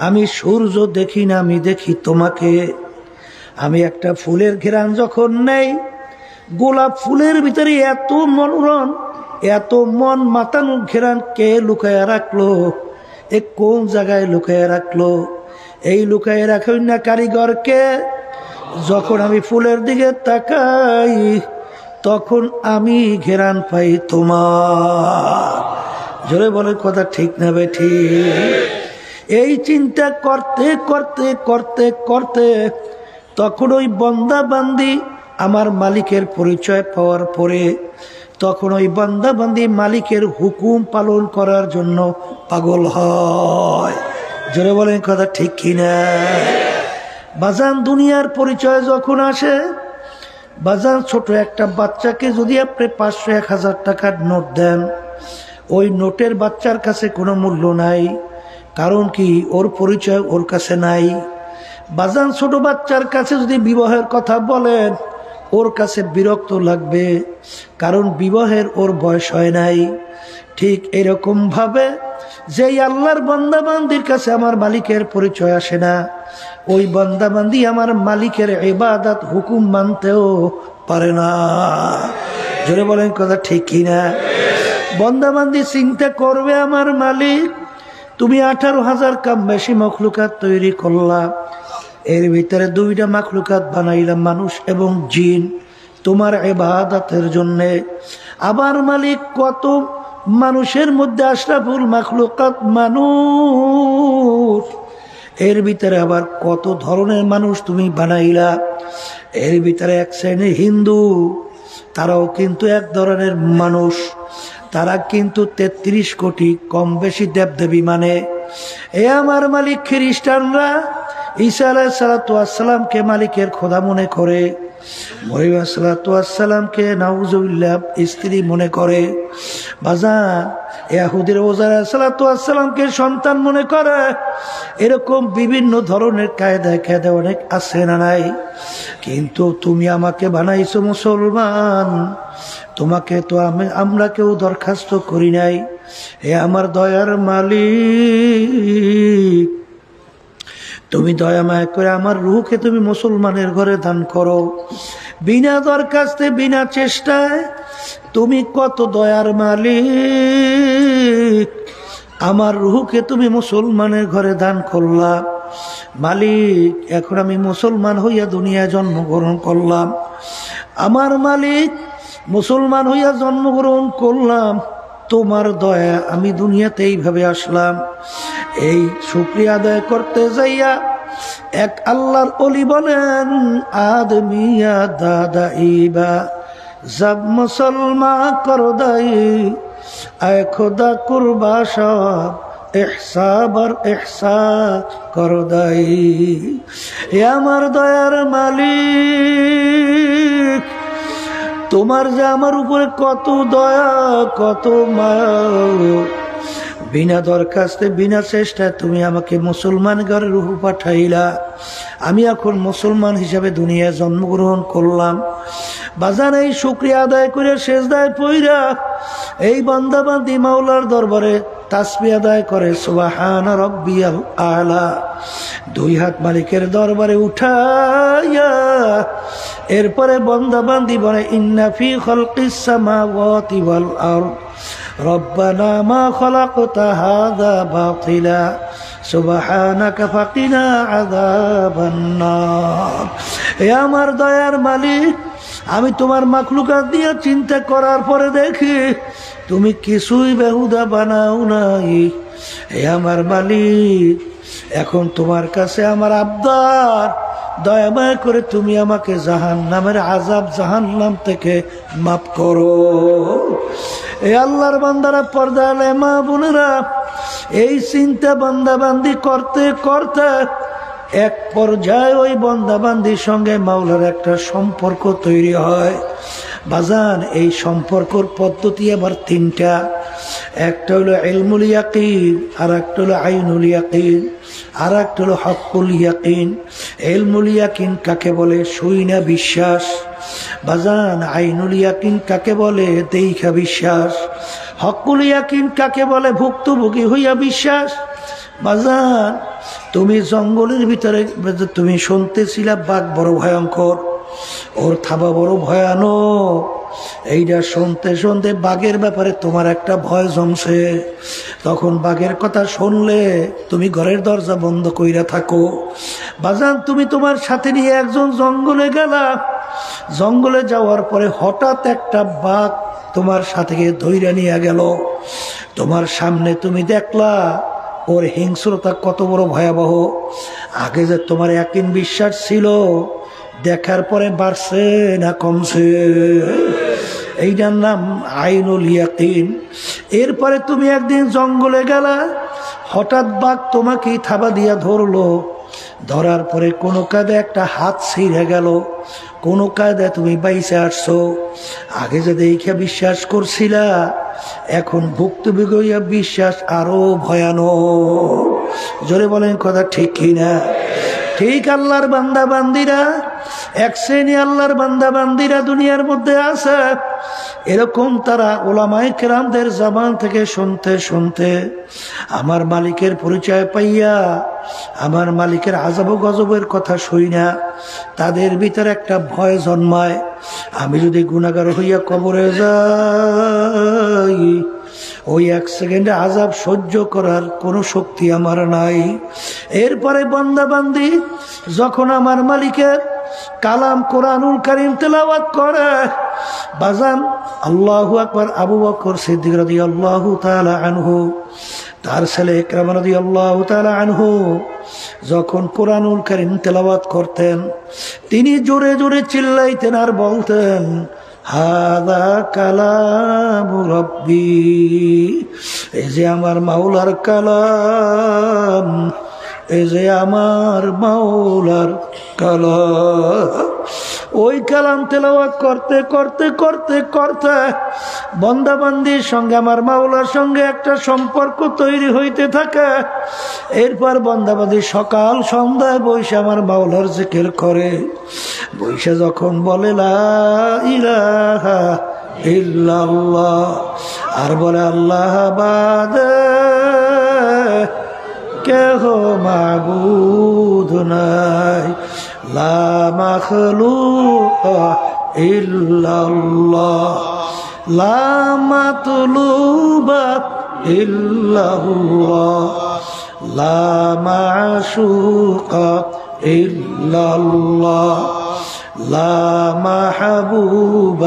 আমি সূর্য দেখি না, আমি দেখি তোমাকে। আমি একটা ফুলের ঘ্রাণ যখন নেই, গোলাপ ফুলের ভিতরে এত মনোরম, এত মন মাতানো ঘ্রাণ কে লুকায় রাখলো? এ কোন জায়গায় লুকায় রাখলো? এই লুকায় রাখেন না কারিগরকে। যখন আমি ফুলের দিকে তাকাই, তখন আমি ঘ্রাণ পাই তোমার। জোরে বলে কথা ঠিক না বেঠিক? এই চিন্তা করতে করতে করতে করতে তখন ওই বান্দা বান্দি আমার মালিকের পরিচয় পাওয়ার পরে তখন ওই বান্দা বান্দি মালিকের হুকুম পালন করার জন্য পাগল হয়। জোরে বলেন কথা ঠিক কিনা? বাজান দুনিয়ার পরিচয় যখন আসে, বাজান ছোট একটা বাচ্চাকে যদি আপনি 500-1000 টাকার নোট দেন, ওই নোটের বাচ্চার কাছে কোনো মূল্য নাই। কারণ কি? ওর পরিচয় ওর কাছে নাই। বাজান ছোট বাচ্চার কাছে যদি বিবাহের কথা বলেন, ওর কাছে বিরক্ত লাগবে, কারণ বিবাহের ওর বয়স হয় নাই। ঠিক এরকম ভাবে যেই আল্লাহর বান্দাবান্দির কাছে আমার মালিকের পরিচয় আসে না, ওই বান্দাবান্দি আমার মালিকের ইবাদত হুকুম মানতেও পারে না। জোরে বলেন কথা ঠিক কিনা? বান্দাবান্দি চিন্তা করবে, আমার মালিক তুমি 18,000 কাম বেশি মখলুকাত তৈরি করলা, এর ভিতরে 2টা মখলুকাত বানাইলাম, মানুষ এবং জিন, তোমার ইবাদতের জন্যে। আবার মালিক কত মানুষের মধ্যে আশরাফুল মখলুকাত মানুষ, এর ভিতরে আবার কত ধরনের মানুষ তুমি বানাইলা। এর ভিতরে এক শ্রেণীর হিন্দু, তারাও কিন্তু এক ধরনের মানুষ, তারা কিন্তু 33 কোটি কম বেশি দেবদেবী মানে। এ আমার মালিক খ্রিস্টানরা ঈসা আলাইহিস সালামকে মালিকের খোদা মনে করে, মরিয়ম আলাইহিস সালামকে নাউজুবিল্লাহ স্ত্রী মনে করে। বাজান ইহুদির ওজার আলাইহিস সালামকে সন্তান মনে করে। এরকম বিভিন্ন ধরনের কায়দা কায়দা অনেক আছে না নাই? কিন্তু তুমি আমাকে বানাইছো মুসলমান, তোমাকে তো আমরা কেউ দরখাস্ত করি নাই। হে আমার দয়ার মালিক, তুমি দয়া মায়া করে আমার রূহকে তুমি মুসলমানের ঘরে দান করো। বিনা দরখাস্তে বিনা চেষ্টায় তুমি কত দয়ার মালিক, আমার রূহকে তুমি মুসলমানের ঘরে দান করলা। মালিক এখন আমি মুসলমান হইয়া দুনিয়ায় জন্মগ্রহণ করলাম। আমার মালিক মুসলমান হইয়া জন্মগ্রহণ করলাম, তোমার দয়া আমি দুনিয়াতে এইভাবে আসলাম। এই শুকরিয়া আদায় করতে যাইয়া এক আল্লাহর ওলি বলেন, আদমিয়া দাদা ইবা জব মুসলমা করো দাই আয় খোদা কুরবা সব ইহসাবার ইহসা করো দাই। এ আমার দয়ার মালিক, তোমার যে আমার উপরে কত দয়া কত মায়া, বিনা দরখাস্তে বিনা চেষ্টায় তুমি আমাকে মুসলমান ঘরে রূহ পাঠাইলা। আমি এখন মুসলমান হিসাবে দুনিয়ায় জন্মগ্রহণ করলাম। বাজান এই শুকরিয়া আদায় করে সেজদায় পইরা এই বান্দা বান্দি মাওলার দরবারে তাসবিহ আদায় করে সুবহান রাব্বিয়াল আলা। 2 হাত মালিকের দরবারে উঠাইয়া এরপরে বান্দা বান্দি বলে, ইন্না ফি খালকিস সামাওয়াতি ওয়াল আরদ রব্বানা মা খালাকতা হাযা বাতিলা সুবহানাকা ফাকিনা আযাবান নার। হে আমার দয়ার মালিক, আমি তোমার মাখলুকাত দিয়ে চিন্তা করার পরে দেখি তুমি কিছুই বেহুদা বানাও নাই। হে আমার মালিক, এখন তোমার কাছে আমার আবদার, দয়াময় করে তুমি আমাকে জাহান্নামের আযাব, জাহান্নাম থেকে মাফ করো। এই আল্লাহর বান্দারা, পর্দা আলে মা বোনেরা, এই চিন্তা বান্দাবান্দি করতে করতে এক পর্যায়ে ওই বান্দাবান্দির সঙ্গে মাওলার একটা সম্পর্ক তৈরি হয়। বাজান, এই সম্পর্কর পদ্ধতি আবার তিনটা। একটা হলো ইলমুল ইয়াকিন, আর একটা হলো আইনুল ইয়াকিন, আর একটা হলো হকুল ইয়াকিন। ইলমুল ইয়াকিন কাকে বলে? শুইনা বিশ্বাস। বাজান, আইনুল ইয়াকিন কাকে বলে? দেইখা বিশ্বাস। হকুল ইয়াকিন কাকে বলে? ভুক্তভোগী হইয়া বিশ্বাস। বাজান, তুমি জঙ্গলের ভিতরে তুমি শুনতেছিলা বাঘ বড় ভয়ঙ্কর, ওর থাবা বড় ভয়ানক। এইটা শুনতে শুনতে বাঘের ব্যাপারে তোমার একটা ভয় জমছে। তখন বাঘের কথা শুনলে তুমি ঘরের দরজা বন্ধ কইরা থাকো। বাজান, তুমি তোমার সাথে নিয়ে একজন জঙ্গলে গেলা। জঙ্গলে যাওয়ার পরে হঠাৎ একটা বাঘ তোমার সাথে ধইরা নিয়ে গেল। তোমার সামনে তুমি দেখলা ওর হিংস্রতা কত বড় ভয়াবহ। আগে যে তোমার ইয়াকিন বিশ্বাস ছিল, দেখার পরে বাড়ছে না কমছে? এইটার নাম আইনুল ইয়াকিন। এরপরে তুমি একদিন জঙ্গলে গেলা, হঠাৎ বাঘ তোমাকে থাবা দিয়া ধরলো। ধরার পরে কোনো কায়দায় একটা হাত ছিঁড়ে গেল, কোনো কায়দায় তুমি বাইসে আসছো। আগে যে দেখে বিশ্বাস করছিলা, এখন ভুক্তভোগী হইয়া বিশ্বাস আরো ভয়ানক। জোরে বলেন কথা ঠিক কিনা? ঠিক। আল্লাহর বান্দা বান্দিরা, এক শ্রেণী আল্লাহর বান্দা বান্দিরা দুনিয়ার মধ্যে আছে এরকম, তারা ওলামায়ে কেরামদের জবান থেকে শুনতে শুনতে আমার মালিকের পরিচয় পাইয়া, আমার মালিকের আযাব গজবের কথা শুই না, তাদের ভিতরে একটা ভয় জন্মায়, আমি যদি গুনাহগার হইয়া কবরে যাই, ওই এক সেকেন্ডে আযাব সহ্য করার কোনো শক্তি আমার নাই। এরপরে বান্দা বান্দি যখন আমার মালিকের কালাম কোরআনুল কারীম তেলাওয়াত করে, বাজান, আল্লাহু আকবার। আবু বকর সিদ্দিক রাদিয়াল্লাহু তাআলা আনহু, তার ছেলে ইকরামা রাদিয়াল্লাহু তাআলা আনহু যখন কোরআনুল কারীম তেলাওয়াত করতেন, তিনি জোরে জোরে চিল্লাইতেন আর বলতেন, হাযা কালামু রাব্বি, এই যে আমার মাওলার কালাম, এই যে আমার মাওলার কালাম। ওই কালাম তেলাওয়াত করতে করতে করতে করতে বান্দাবান্দির সঙ্গে আমার মাওলার সঙ্গে একটা সম্পর্ক তৈরি হইতে থাকে। এরপর বান্দাবান্দি সকাল সন্ধ্যায় বৈশা আমার মাওলার জিকির করে। বৈশা যখন বলে লা ইলাহা ইল্লাল্লাহ, আর বলে আল্লাহ বাদে কেহ মাবুদ নাই, লা মাখলুক ইল্লাল্লাহ, লা মাতলুব ইল্লাল্লাহ, লা মাশুক ইল্লাল্লাহ, লা মাহবুব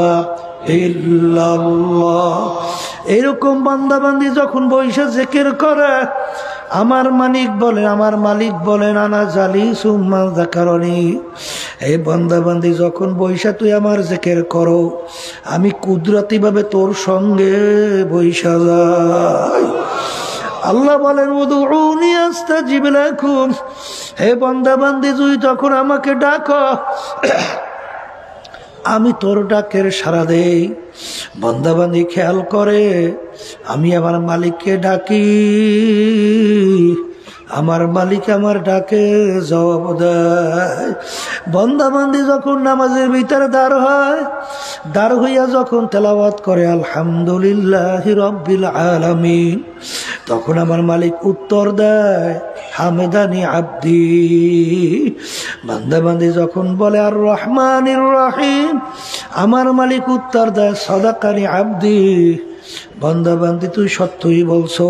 ইল্লাল্লাহ। এরকম বান্দাবান্দি যখন বৈশা জিকির করে, আমার মালিক বলেন আনা জালিসুম মা যাকারনি, এই বান্দাবান্দি যখন বৈশা তুই আমার জিকির করো, আমি কুদরতি ভাবে তোর সঙ্গে বৈশা যাই। আল্লাহ বলেন উদউনি আস্তাজিব লাকুম, হে বান্দাবান্দি তুই তখন আমাকে ডাকো, আমি তোর ডাকের সাড়া দেই। বান্দাবান্দি খেয়াল করে, আমি আমার মালিককে ডাকি, আমার মালিক আমার ডাকে জবাব দেয়। বান্দাবান্দি যখন নামাজের ভিতরে দাঁড় হইয়া যখন তেলাওয়াত করে আলহামদুলিল্লাহি রাব্বিল আলামিন, তখন আমার মালিক উত্তর দেয় হামেদানি আব্দি। বান্দাবান্দি যখন বলে আর রহমানির রহিম, আমার মালিক উত্তর দেয় সাদাকানি আব্দি। বন্দাবান্দি তুই সত্যই বলছো,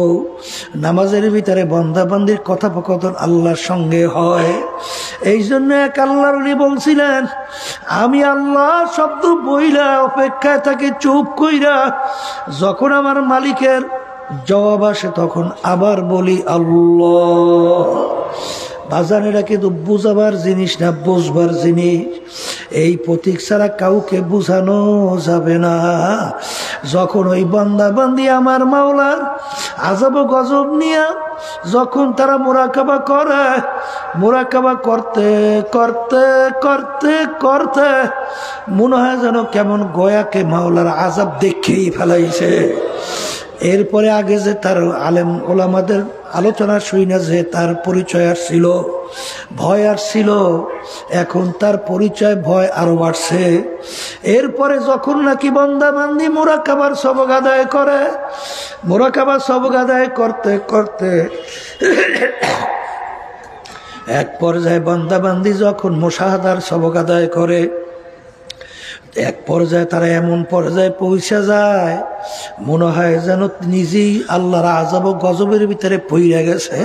নামাজের ভিতরে বন্দাবান্দির কথোপকথন আল্লাহর সঙ্গে হয়। এই জন্য এক আল্লাহর ওলি বলছিলেন, আমি আল্লাহ শব্দ বইলা অপেক্ষায় থাকি চুপ কইরা, যখন আমার মালিকের জবাব আসে তখন আবার বলি আল্লাহ। বাজান, এটা কিন্তু বুঝাবার জিনিস না, বুঝবার জিনিস। এই প্রতীক ছাড়া কাউকে বুঝানো যাবে না। যখন ওই বান্দা বান্দি আমার মাওলার আযাব গজব নিয়া যখন তারা মুরাকাবা করে, মুরাকাবা করতে করতে করতে করতে মনে হয় যেন কেমন গয়াকে মাওলার আযাব দেখেই ফেলাইছে। এরপরে আগে যে তার আলেম ওলামাদের আলোচনা শুই না, যে তার পরিচয় আর ছিল, ভয় আর ছিল, এখন তার পরিচয় ভয় আরো বাড়ছে। এরপরে যখন নাকি বান্দা বান্দি মুরাকাবার সবক আদায় করে, মুরাকাবার সবক আদায় করতে করতে এক পর্যায়ে বান্দা বান্দি যখন মুশাহাদার সবক আদায় করে, এক পর্যায়ে তারা এমন পর্যায়ে পৌঁছে যায় মনে হয় যেন নিজেই আল্লাহর আযাব ও গজবের ভিতরে পইড়া গেছে।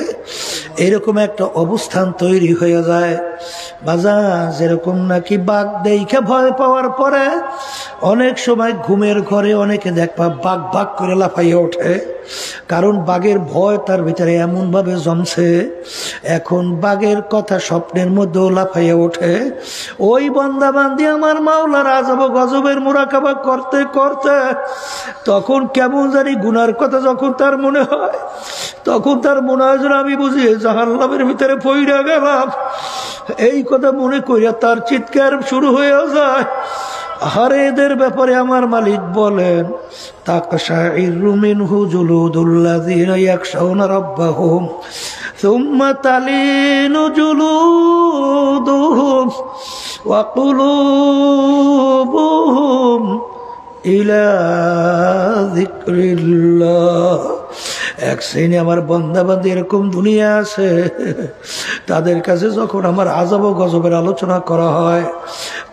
এরকম একটা অবস্থান তৈরি হয়ে যায়। বাজা, যেরকম নাকি বাঘ দেখে ভয় পাওয়ার পরে অনেক সময় ঘুমের ঘরে অনেকে দেখবা বাঘ বাঘ করে লাফাইয়ে ওঠে, কারণ বাঘের ভয় তার ভিতরে এমন ভাবে জমছে, এখন বাঘের কথা স্বপ্নের মধ্যেও লাফাইয়ে ওঠে। ওই বান্দা বান্দি আমার মাওলার আযাব ও গজবের মুরাকাবা করতে করতে তখন কেমন জানি গুনার কথা যখন তার মনে হয়, তখন তার মনে হয় যেন আমি বুঝি জাহান্নামের ভিতরে পইড়া গেলাম। এই কথা মনে করিয়া তার চিৎকার শুরু হয়ে যায়। আরে এদের ব্যাপারে আমার মালিক বলেন, তাকশাইরু মিনহু জুলুদুল্লাযীনা ইয়াখশাউনা রাব্বাহুম সুম্মা তালিনু জুলুদুহুম ওয়া কুলুবুহুম ইলা যিকরিল্লাহ। এক শ্রেণী আমার বান্দাবান্দি এরকম দুনিয়া আছে, তাদের কাছে যখন আমার আযাব ও গজবের আলোচনা করা হয়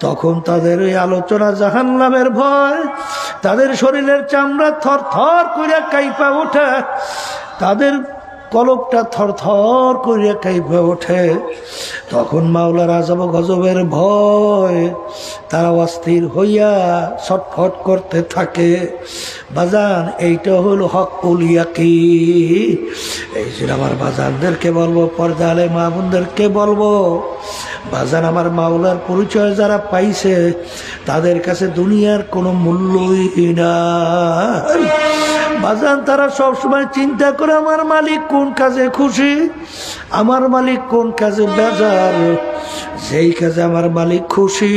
তখন তাদের এই আলোচনা জাহান্নামের ভয়, তাদের শরীরের চামড়া থর থর করে কাঁপা ওঠে, তাদের কলবটা থর থর করে কাঁপা ওঠে। তখন মাওলার আযাব ও গজবের ভয় তারা অস্থির হইয়া ছটফট করতে থাকে। বাজান, এইটা হলো হকুল ইয়াকিন। এই জন্য আমার বাজানদেরকে বলবো, পর্দা আলে মা বোনদেরকে বলবো, বাজান আমার মাওলার পরিচয় যারা পাইছে তাদের কাছে দুনিয়ার কোনো মূল্যই নাই। বাজান, তারা সবসময় চিন্তা করে আমার মালিক কোন কাজে খুশি, আমার মালিক কোন কাজে বেজার। যেই কাজে আমার মালিক খুশি,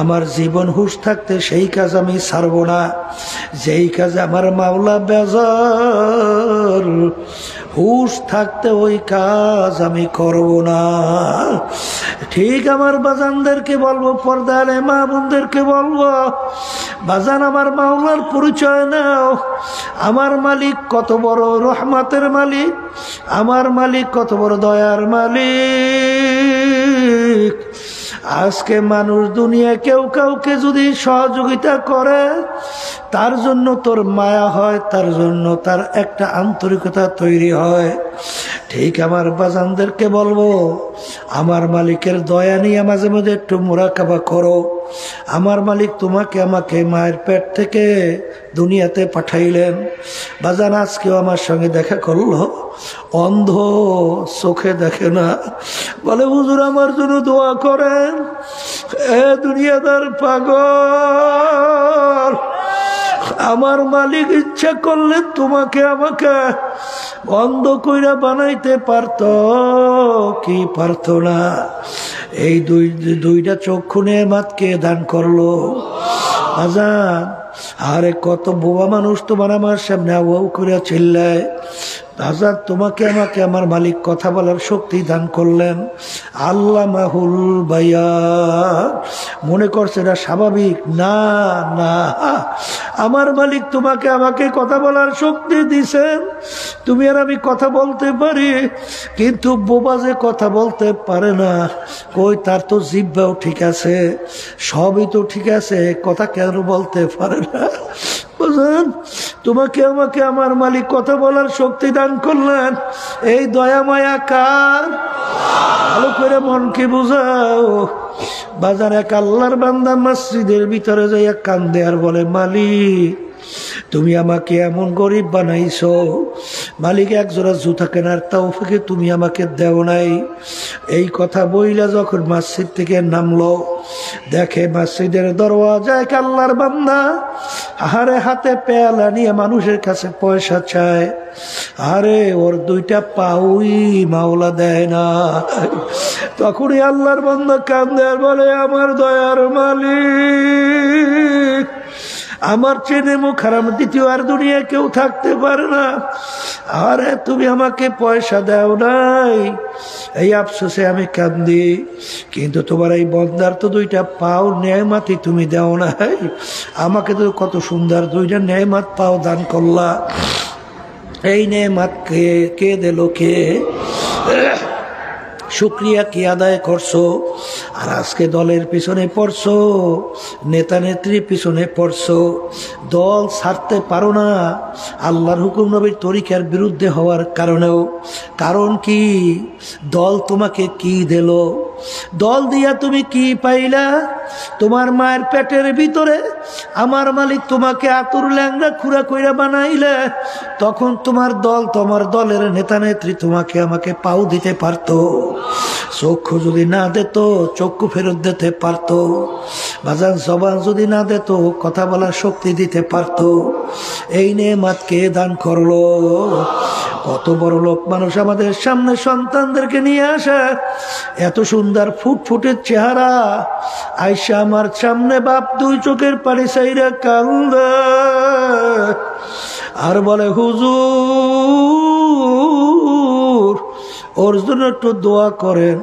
আমার জীবন হুঁশ থাকতে সেই কাজ আমি ছাড়ব না। যেই কাজে আমার মাওলা বেজার, হুঁশ থাকতে ওই কাজ আমি করব না। ঠিক আমার বাজানদেরকে বলবো, পর্দারে মা বোনদেরকে বলবো, বাজান আমার মাওলার পরিচয় নাও। আমার মালিক কত বড় রহমতের মালিক, আমার মালিক কত বড় দয়ার মালিক। আজকে মানুষ দুনিয়া কেউ কাউকে যদি সহযোগিতা করে, তার জন্য তোর মায়া হয়, তার জন্য তার একটা আন্তরিকতা তৈরি হয়। ঠিক আমার বাজানদেরকে বলবো, আমার মালিকের দয়া নিয়ে মাঝে মাঝে একটু মুরাকাবা করো। আমার মালিক তোমাকে আমাকে মায়ের পেট থেকে দুনিয়াতে পাঠাইলেন। বাজান, আজকেও আমার সঙ্গে দেখা করলো, অন্ধ, চোখে দেখে না, বলে হুজুর আমার জন্য দোয়া করেন। এ দুনিয়াদার পাগল, আমার মালিক ইচ্ছা করলে তোমাকে আমাকে অন্ধ কইরা বানাইতে পারত কি পারত না? এই দুইটা চক্ষু নেমাতকে দান করলো। আজান, আরে কত বোবা মানুষ তোমার আমার সামনে আউ করে চিল্লায়। আজাদ, তোমাকে আমাকে আমার মালিক কথা বলার শক্তি দান করলেন। আল্লামাহুল বায়ান, মনে করছে এটা স্বাভাবিক না, না, আমার মালিক তোমাকে আমাকে কথা বলার শক্তি দিছেন। তুমি আর আমি কথা বলতে পারি, কিন্তু বোবা যে কথা বলতে পারে না। কই, তার তো জিহ্বাও ঠিক আছে, সবই তো ঠিক আছে, কথা কেন বলতে পারে না? তোমাকে আমাকে আমার মালিক কথা বলার শক্তি দান করলেন, এই দয়া মায়া কার? ভালো করে মনকে বুঝাও। বাজার এক আল্লাহর বান্দা মসজিদের ভিতরে যাইয়া কান্দে আর বলে, মালিক তুমি আমাকে এমন গরিব বানাইছো, মালিক এক জোড়া জুতা কেনার তৌফিক তুমি আমাকে দেও নাই। এই কথা বইলা যখন মসজিদ থেকে নামলো, দেখে মসজিদের দরওয়াজায় আল্লাহর বান্দা আরে হাতে পেয়ালা নিয়ে মানুষের কাছে পয়সা চায়। আরে ওর দুইটা পাউই মাওলা দেয় না। তখনই আল্লাহর বান্দা কান্দে আর বলে, আমার দয়ার মালিক, আমার চেনে মুখ হারাম দ্বিতীয় আর দুনিয়া কেউ থাকতে পারে না। আরে তুমি আমাকে পয়সা দাও নাই, এই আফসোসে আমি কান্দি। কিন্তু তোমার এই বন্দার তো দুইটা পাও নেয়ামতি তুমি দাও নাই, আমাকে তো কত সুন্দর দুইটা নেয়ামত পাও দান করলা। এই নেয়ামত কে দিল? কে? শুকরিয়া কি আদায় করছো? আর আজকে দলের পিছনে পড়ছো, নেতা নেত্রীর পিছনে পড়ছো, দল ছাড়তে পারো না আল্লাহর হুকুম নবীর তরিকার বিরুদ্ধে হওয়ার কারণেও। কারণ কি? দল তোমাকে কি দিল? দল দিয়া তুমি কি পাইলা? তোমার মায়ের পেটের ভিতরে আমার মালিক তোমাকে আতুর ল্যাংড়া খুঁড়া কইরা বানাইলে, তখন তোমার দল, তোমার দলের নেতা নেত্রী তোমাকে আমাকে পাও দিতে পারতো। চক্ষু যদি না দিত চক্ষু ফেরত দিতে পারতো। বাজান জবান যদি না দিত কথা বলার শক্তি দিতে পারতো। এই নেয়ামত কে দান করলো? কত বড় লোক মানুষ আমাদের সামনে সন্তানদেরকে নিয়ে আসে, এত সুন্দর ফুটফুটের চেহারা, আইসা আমার সামনে বাপ দুই চোখের পানি চাইরা কান্দে আর বলে, হুজুর ওর জন্য একটু দোয়া করেন,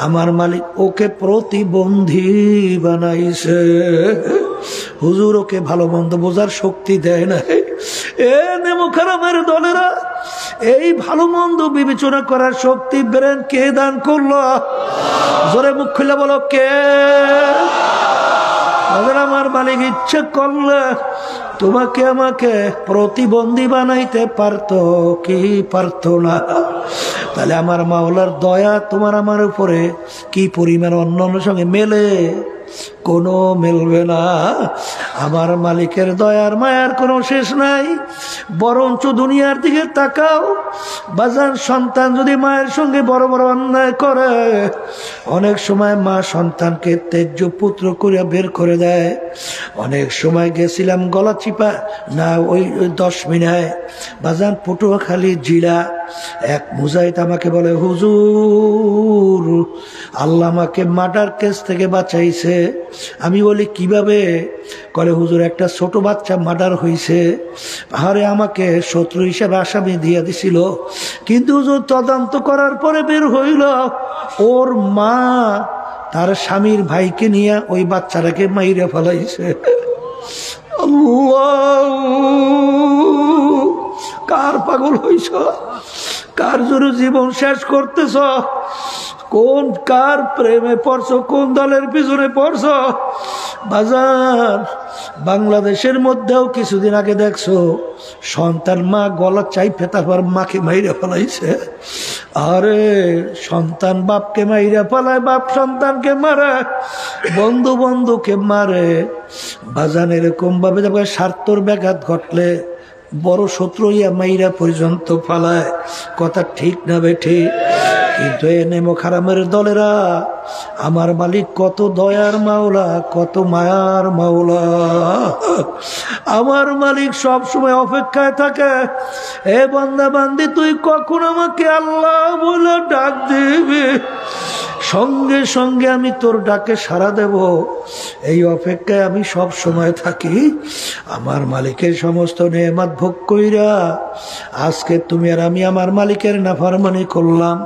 আমার মালিক ওকে প্রতিবন্ধী বানাইছে। হুজুর ওকে ভালো মন্দ বোঝার শক্তি দেয় না। এ নেমুখারামের দলেরা, এই ভালো মন্দ বিবেচনা করার শক্তি ব্রেন কে দান করলো? জোরে মুখ খুলে বলো, কে? আমার মালিক ইচ্ছে করলে তোমাকে আমাকে প্রতিবন্ধী বানাইতে পারতো কি পারতো না? তাহলে আমার মাওলার দয়া তোমার আমার উপরে কি পরিমাণ অন্য সঙ্গে মেলে? কোনো মেলবে না। আমার মালিকের দয়ার মায়ার কোনো শেষ নাই। বরঞ্চ দুনিয়ার দিকে তাকাও বাজার, সন্তান যদি মায়ের সঙ্গে বড় বড় অন্যায় করে, অনেক সময় মা সন্তানকে তেজ্য পুত্র করে বের করে দেয়। অনেক সময় গেছিলাম গলা চিপা না ওই 10 মিনায় বাজান পটুয়াখালী জিলা, এক মুজাহিদ আমাকে বলে, হুজুর আল্লাহ আমাকে মার্ডার কেস থেকে বাঁচাইছে। আমি বলি কিভাবে? করে হুজুর একটা ছোট বাচ্চা মার্ডার হয়েছে, আরে আমাকে শত্রু হিসেবে আসামি দিয়ে দিছিল, কিন্তু হুজুর তদন্ত করার পরে বের হইল ওর মা তার স্বামীর ভাইকে নিয়ে ওই বাচ্চাটাকে মাইরে ফেলাইছে। কার পাগল হইছ? কার জন্য জীবন শেষ করতেছ? কোন কার প্রেমে পড়ছো? কোন দলের পিছনে পড়ছো? বাজার বাংলাদেশের মধ্যেও কিছুদিন আগে দেখছো সন্তান মা গলা চাইপে তারপর মাকে মাইরা ফেলাইছে। আরে সন্তান বাপকে মাইরা ফেলায়, বাপ সন্তানকে মারে, বন্ধু বন্ধুকে মারে। বাজান এরকম ভাবে স্বার্থর ব্যাঘাত ঘটলে বড় শত্রু ইয়া মাইরা পর্যন্ত ফালায়। কথা ঠিক না বেঠি? কিন্তু এ নেমুখারামের দলেরা, আমার মালিক কত দয়ার মাওলা, কত মায়ার মাওলা। আমার মালিক সব সময় অপেক্ষায় থাকে, এ বান্দা বান্দি তুই কখন আমাকে আল্লাহ বলে ডাক দিবি, সঙ্গে সঙ্গে আমি তোর ডাকে সাড়া দেব। এই অপেক্ষায় আমি সব সময় থাকি। আমার মালিকের সমস্ত নেয়ামত ভোগ কইরা আজকে তুমি আর আমি আমার মালিকের নাফরমানি করলাম,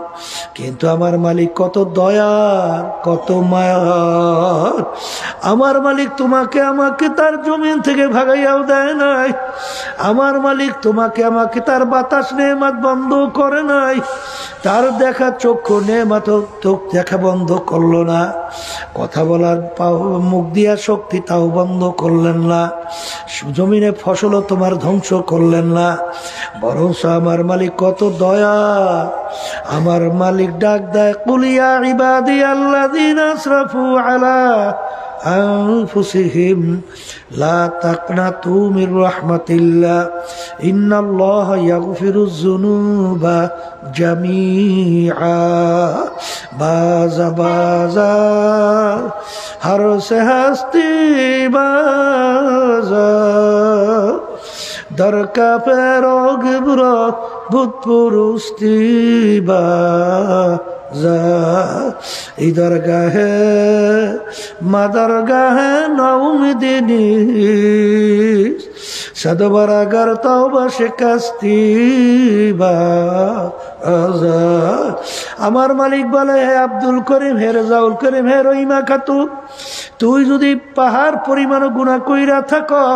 কিন্তু আমার মালিক কত দয়ার, কত মায়ার। আমার মালিক তোমাকে আমাকে তার জমিন থেকে ভাগাইয়াও দেয় নাই। আমার মালিক তোমাকে আমাকে তার বাতাস নেয়ামত বন্ধ করে নাই। তার দেখা চক্ষু নেয়ামত চোখ দেখা বন্ধ করলো না। কথা বলার মুখ দিয়া শক্তি তাও বন্ধ করলেন না। জমিনে ফসলও তোমার ধ্বংস করলেন না, বরং আমার মালিক কত দয়া। আমার মালিক ডাক দেয়, কুল ইয়া ইবাদিয়াল্লাযীনা আসরাফু আলা আনফুসিহিম লা তাকনাতু মির রাহমাতিল্লাহ ইন্নাল্লাহা ইয়াগফিরুয যুনুবা জামিআ। বাজা বাজা হর সে হস্তি বাজা दर का पैरोग बुरा भूत पुरुस्ती बाजा। इधर गाहे मदर गाहे नौमिदिनी सदबरा गर तौबा शिकस्ती बाजा। আমার মালিক বলে, হে আব্দুল করিম, হে রেজাউল করিম, হে রহিমা খাতুন, তুই যদি পাহাড় পরিমাণ গুনাহ কইরা থাকো,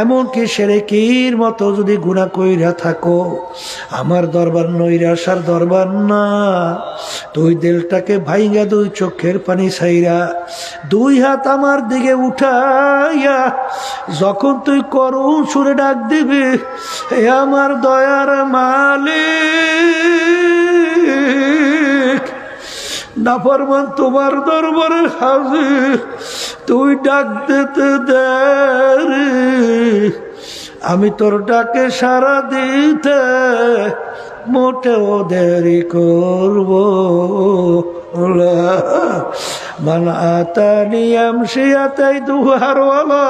এমনকি শিরকের মতো যদি গুনাহ কইরা থাকো, আমার দরবার নৈরাশার দরবার না। তুই দিলটাকে ভাইঙ্গা দুই চোখের পানি ছাইরা দুই হাত আমার দিকে উঠাইয়া যখন তুই করুণ সুরে ডাক দিবি, হে আমার দয়ার মালিক, নাফরমান তোমার দরবারে হাজির, তুই ডাক দিতে দেরি, আমি তোর ডাকে সারা দিতে মোটেও দেরি করব না। মান আতানি আমশি আতাইতুহু হারওয়ালা।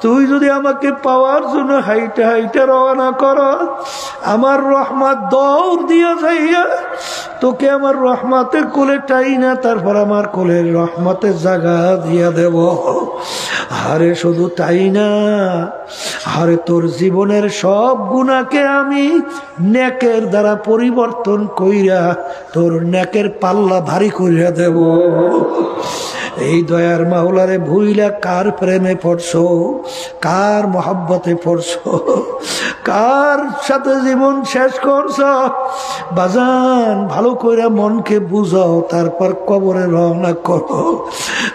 তুই যদি আমাকে পাওয়ার জন্য হাইটে হাইটে রওনা করো, আমার রহমত দৌড় দিয়া যাইয়া তোকে আমার রহমতের কোলে টাইনা তারপর আমার কোলের রহমতের জায়গা দিয়া দেব। আরে শুধু তাই না, আরে তোর জীবনের সব গুনাহকে আমি নেকের দ্বারা পরিবর্তন কইরা তোর নেকের পাল্লা ভারী কইরা দেব। এই দয়ার মাওলারে ভুইলা কার প্রেমে পড়ছো, কার মহব্বতে পড়ছো, কার সাথে জীবন শেষ করছো? বাজান, ভালো করে মনকে বুঝাও, তারপর কবরে রওনা করো।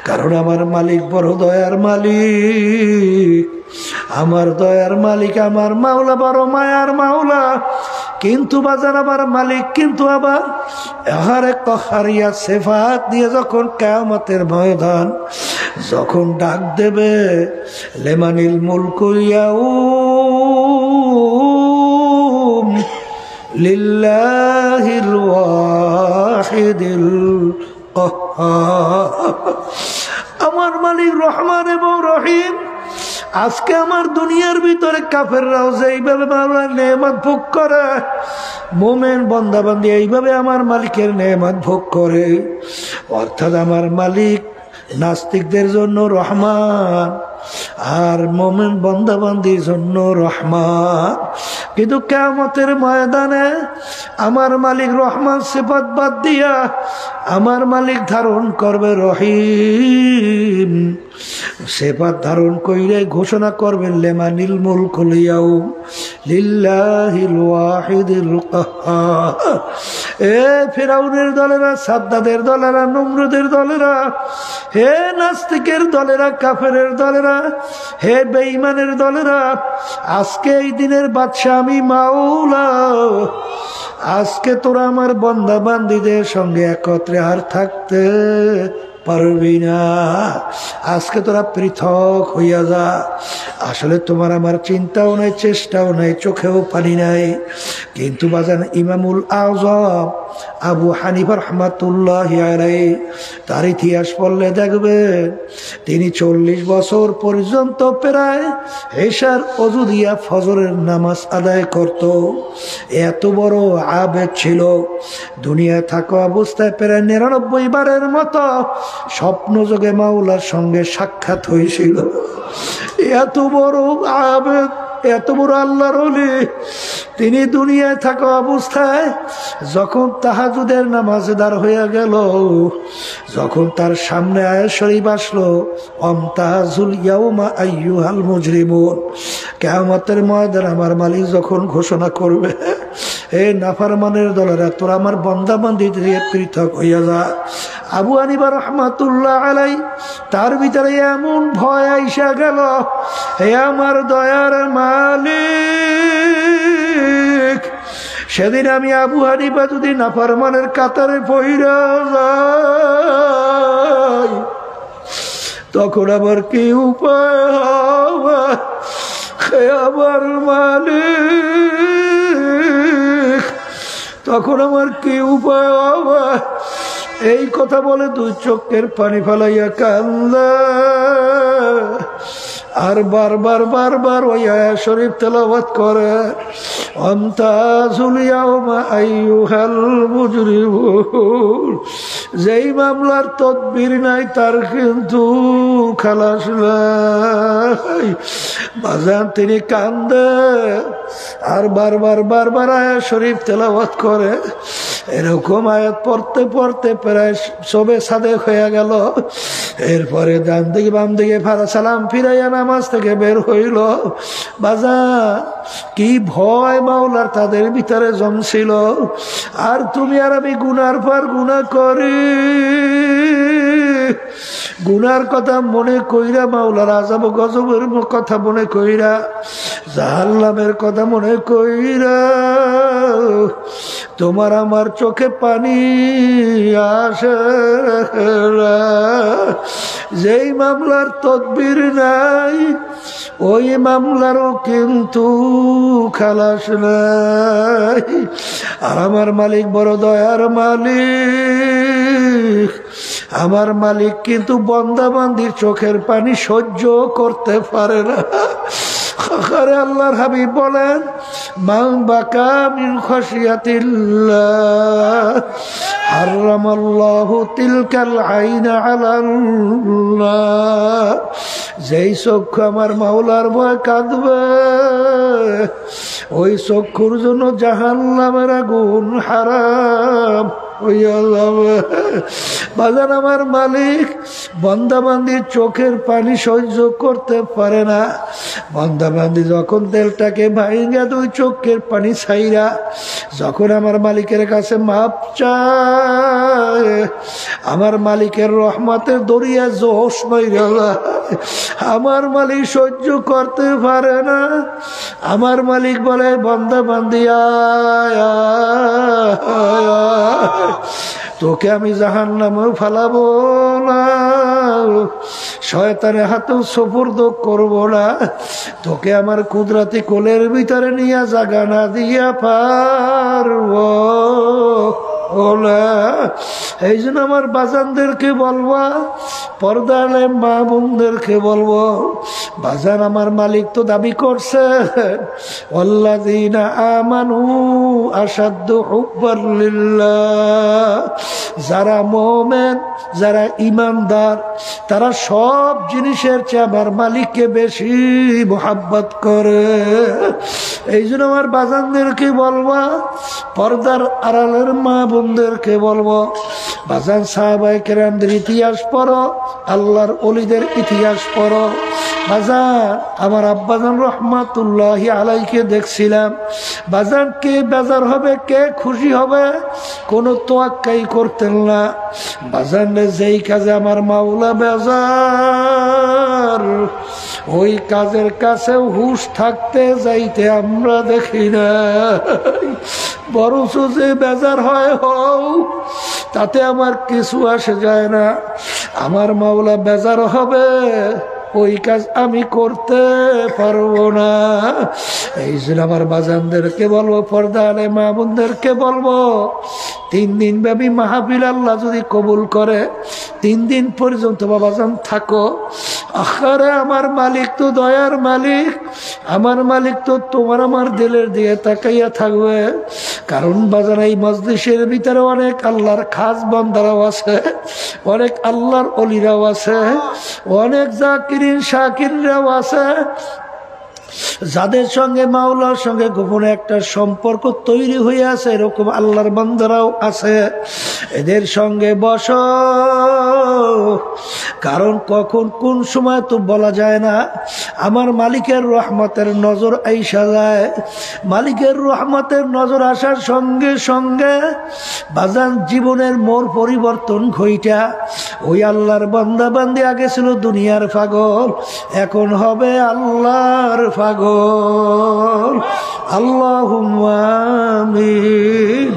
কারণ আমার মালিক বড় দয়ার মালিক, আমার দয়ার মালিক, আমার মাওলা বড় মায়ার মাওলা। কিন্তু বাজার আমার মালিক কিন্তু আবার আহারে কহারিয়া সেফাত দিয়ে যখন কিয়ামতের ময়দান যখন ডাক দেবে, লেমানিল মুলকু ইয়াউম লিল্লাহিল ওয়াহিদিল কাহ্হার। আমার মালিক রহমান এবং রহিম। আজকে আমার দুনিয়ার ভিতরে কাফেররাও যে এইভাবে মাওলার নেয়ামত ভোগ করে, মোমেন বান্দাবান্দি এইভাবে আমার মালিকের নেয়ামত ভোগ করে। অর্থাৎ আমার মালিক নাস্তিকদের জন্য রহমান আর মোমেন বান্দাবান্দির জন্য রহমান। কিন্তু কিয়ামতের ময়দানে আমার মালিক রহমান সিফাত বাদ দিয়া আমার মালিক ধারণ করবে রহিম সিফাত ধারণ কইরে ঘোষণা করবেন, লিমানিল মুলকুল ইয়াউম লিল্লাহিল ওয়াহিদিল কাহ্হার। এ ফিরাউনের দলেরা, সাদ্দাদের দলেরা, নমরুদের দলেরা, হে নাস্তিকের দলেরা, কাফেরের দলেরা, হে বেঈমানের দলেরা, আজকে এই দিনের বাদশা আমি মাওলা। আজকে তোরা আমার বান্দা বান্দীদের সঙ্গে একত্রে আর থাকতে পারবি না। আজকে তোরা পৃথক হইয়া যা। আসলে তোমার আমার চিন্তাও নাই, চেষ্টাও নাই, চোখেও পানি নাই। কিন্তু বাজান ইমামুল আযম আবু হানিফা রাহমাতুল্লাহি আলাইহি তার ইতিহাস পড়লে দেখবে তিনি 40 বছর পর্যন্ত প্রায় এশার ওযু দিয়া ফজরের নামাজ আদায় করত। এত বড় আবেদ ছিল। দুনিয়ায় থাকা অবস্থায় প্রায় 99 বারের মতো স্বপ্ন যোগে মাওলার সঙ্গে সাক্ষাৎ হয়েছিল। এত বড় আবেদ, এত বড় আল্লাহর ওলি, তিনি দুনিয়ায় থাকা অবস্থায় যখন তাহাজ্জুদের নামাজে দাঁড় হয়ে গেল, যখন তার সামনে আয়াত শরীফ আসলো, আমতাজুল ইয়াউমা আইয়ুহাল মুজরিমুন, কিয়ামতের ময়দানে আমার মালিক যখন ঘোষণা করবে, হে নাফরমানের দলেরা, তোরা আমার বান্দা-বান্দী থেকে পৃথক হইয়া যা। আবু হানিফা রাহমাতুল্লাহ আলাইহি তার ভিতরে এমন ভয় আইসা গেল, হে আমার দয়ার মালিক, সেদিন আমি আবু হানিফা যদি নাফরমানের কাতারে পইরা যাই, তখন আবার কি উপায় হবে? হে আমার মালিক, তখন আমার কি উপায় হবে? এই কথা বলে দুই চোখের পানি ফেলাইয়া কান্দা, আর বারবার বারবার ওই আয়াত শরীফ তেলাওয়াত করে, আমতাজুল ইয়াউমা আইয়ুহাল মুজরিমুন। যেই মামলার তদবির নাই তার কিন্তু খালাস নাই। বাজান তিনি কান্দে আর বারবার বারবার আয়াত শরীফ তেলাওয়াত করে। এরকম আয়াত পড়তে পড়তে প্রায় সবে সাদেক হয়ে গেল। এরপরে ডান দিকে বাম দিকে সালাম ফিরাইয়া নামাজ থেকে বের হইল। বাজান কি ভয় মাওলার তাদের ভিতরে জমছিল। আর তুমি আর আমি গুনার পর গুনাহ করি, গুনার কথা মনে কইরা, মাওলার আযাব গজবের কথা মনে কইরা, জাহান্নামের কথা মনে কইরা তোমার আমার চোখে পানি আসে। যেই মামলার তদবির নাই ওই মামলারও কিন্তু খালাস নাই। আর আমার মালিক বড় দয়ার মালিক, আমার মালিক কিন্তু বান্দাবান্দির চোখের পানি সহ্য করতে পারে না। আল্লাহর হাবিব বলেন, মান বাকা মিন খাশিয়াতিল্লাহ হারামাল্লাহু তিলকাল আইনা আলাল্লাহ। যেই চক্ষু আমার মাওলার ভয় কাঁদবে, ওই চক্ষুর জন্য জাহান্নামের আগুন হারাম হইয়া যাবে। বাজান আমার মালিক বান্দাবান্দির চোখের পানি সহ্য করতে পারে না। বান্দাবান্দি যখন তেলটাকে ভাইঙ্গা দুই চোখের পানি ছাইরা যখন আমার মালিকের কাছে মাপ চায়, আমার মালিকের রহমতের দরিয়া জোশ মাইরা যায়। আমার মালিক সহ্য করতে পারে না। আমার মালিক বলে, বান্দাবান্দি আয় আয় আয়, তোকে আমি জাহান্নামে ফালাবো না, শয়তানের হাতেও সুপুর্দ করবো না, তোকে আমার কুদরতি কোলের ভিতরে নিয়ে জাগা না দিয়া পারবো না। এই জন্য আমার বাজানদেরকে বলবা, পর্দালে মা বোনদেরকে বলবো, বাজান আমার মালিক তো দাবি করছে, ওয়াল্লাযীনা আমানু আশাদ্দু হুব্বান লিল্লাহ। যারা মুমিন, যারা ঈমানদার, তারা সব জিনিসের চেয়ে আমার মালিককে বেশি মুহাব্বত করে। এই জন্য আমার বাজানদেরকে বলবা, পর্দার আড়ালের মা বোনদেরকে বলবো, বাজান সাহাবায়ে কেরামদের ইতিহাস পড়ো, আল্লাহর ওলিদের ইতিহাস পড়ো। বাজান আমার আব্বাজান রহমাতুল্লাহি আলাইকে দেখছিলাম, বাজান কে বেজার হবে, কে খুশি হবে, কোনো তোয়াক্কাই করতেন না। বাজান যেই কাজে আমার মাওলা বেজার, ওই কাজের কাছে হুঁশ থাকতে যাইতে আমরা দেখি না। বরঞ্চ যে বেজার হয় হও, তাতে আমার কিছু আসে যায় না। আমার মাওলা বেজার হবে, ওই কাজ আমি করতে পারবো না। এই জন্য আমার বাজানদেরকে বলবো, পর্দা আলে মা বোনদেরকে বলবো, 3 দিন ব্যাপী মাহফিল আল্লাহ যদি কবুল করে, 3 দিন পর্যন্ত বাবাজান থাকো। আখারে আমার মালিক তো দয়ার মালিক, আমার মালিক তো তোমার আমার দিলের দিকে তাকাইয়া থাকবে। কারণ বাজান এই মজলিসের ভিতরে অনেক আল্লাহর খাস বান্দারাও আছে, অনেক আল্লাহর ওলিরাও আছে, অনেক জাকিরিন শাকিররাও আছে। যাদের সঙ্গে মাওলার সঙ্গে গোপনে একটা সম্পর্ক তৈরি হয়ে আছে, এরকম আল্লাহর বান্দারাও আছে। এদের সঙ্গে বস, কারণ কখন কোন সময় তো বলা যায় না। আমার মালিকের রহমতের নজর আইসা যায়। মালিকের রহমতের নজর আসার সঙ্গে সঙ্গে বাজান জীবনের মোড় পরিবর্তন ঘইটা। ওই আল্লাহর বান্দা বান্দি আগে ছিল দুনিয়ার পাগল, এখন হবে আল্লাহর পাগল। আল্লাহুম্মা আমিন।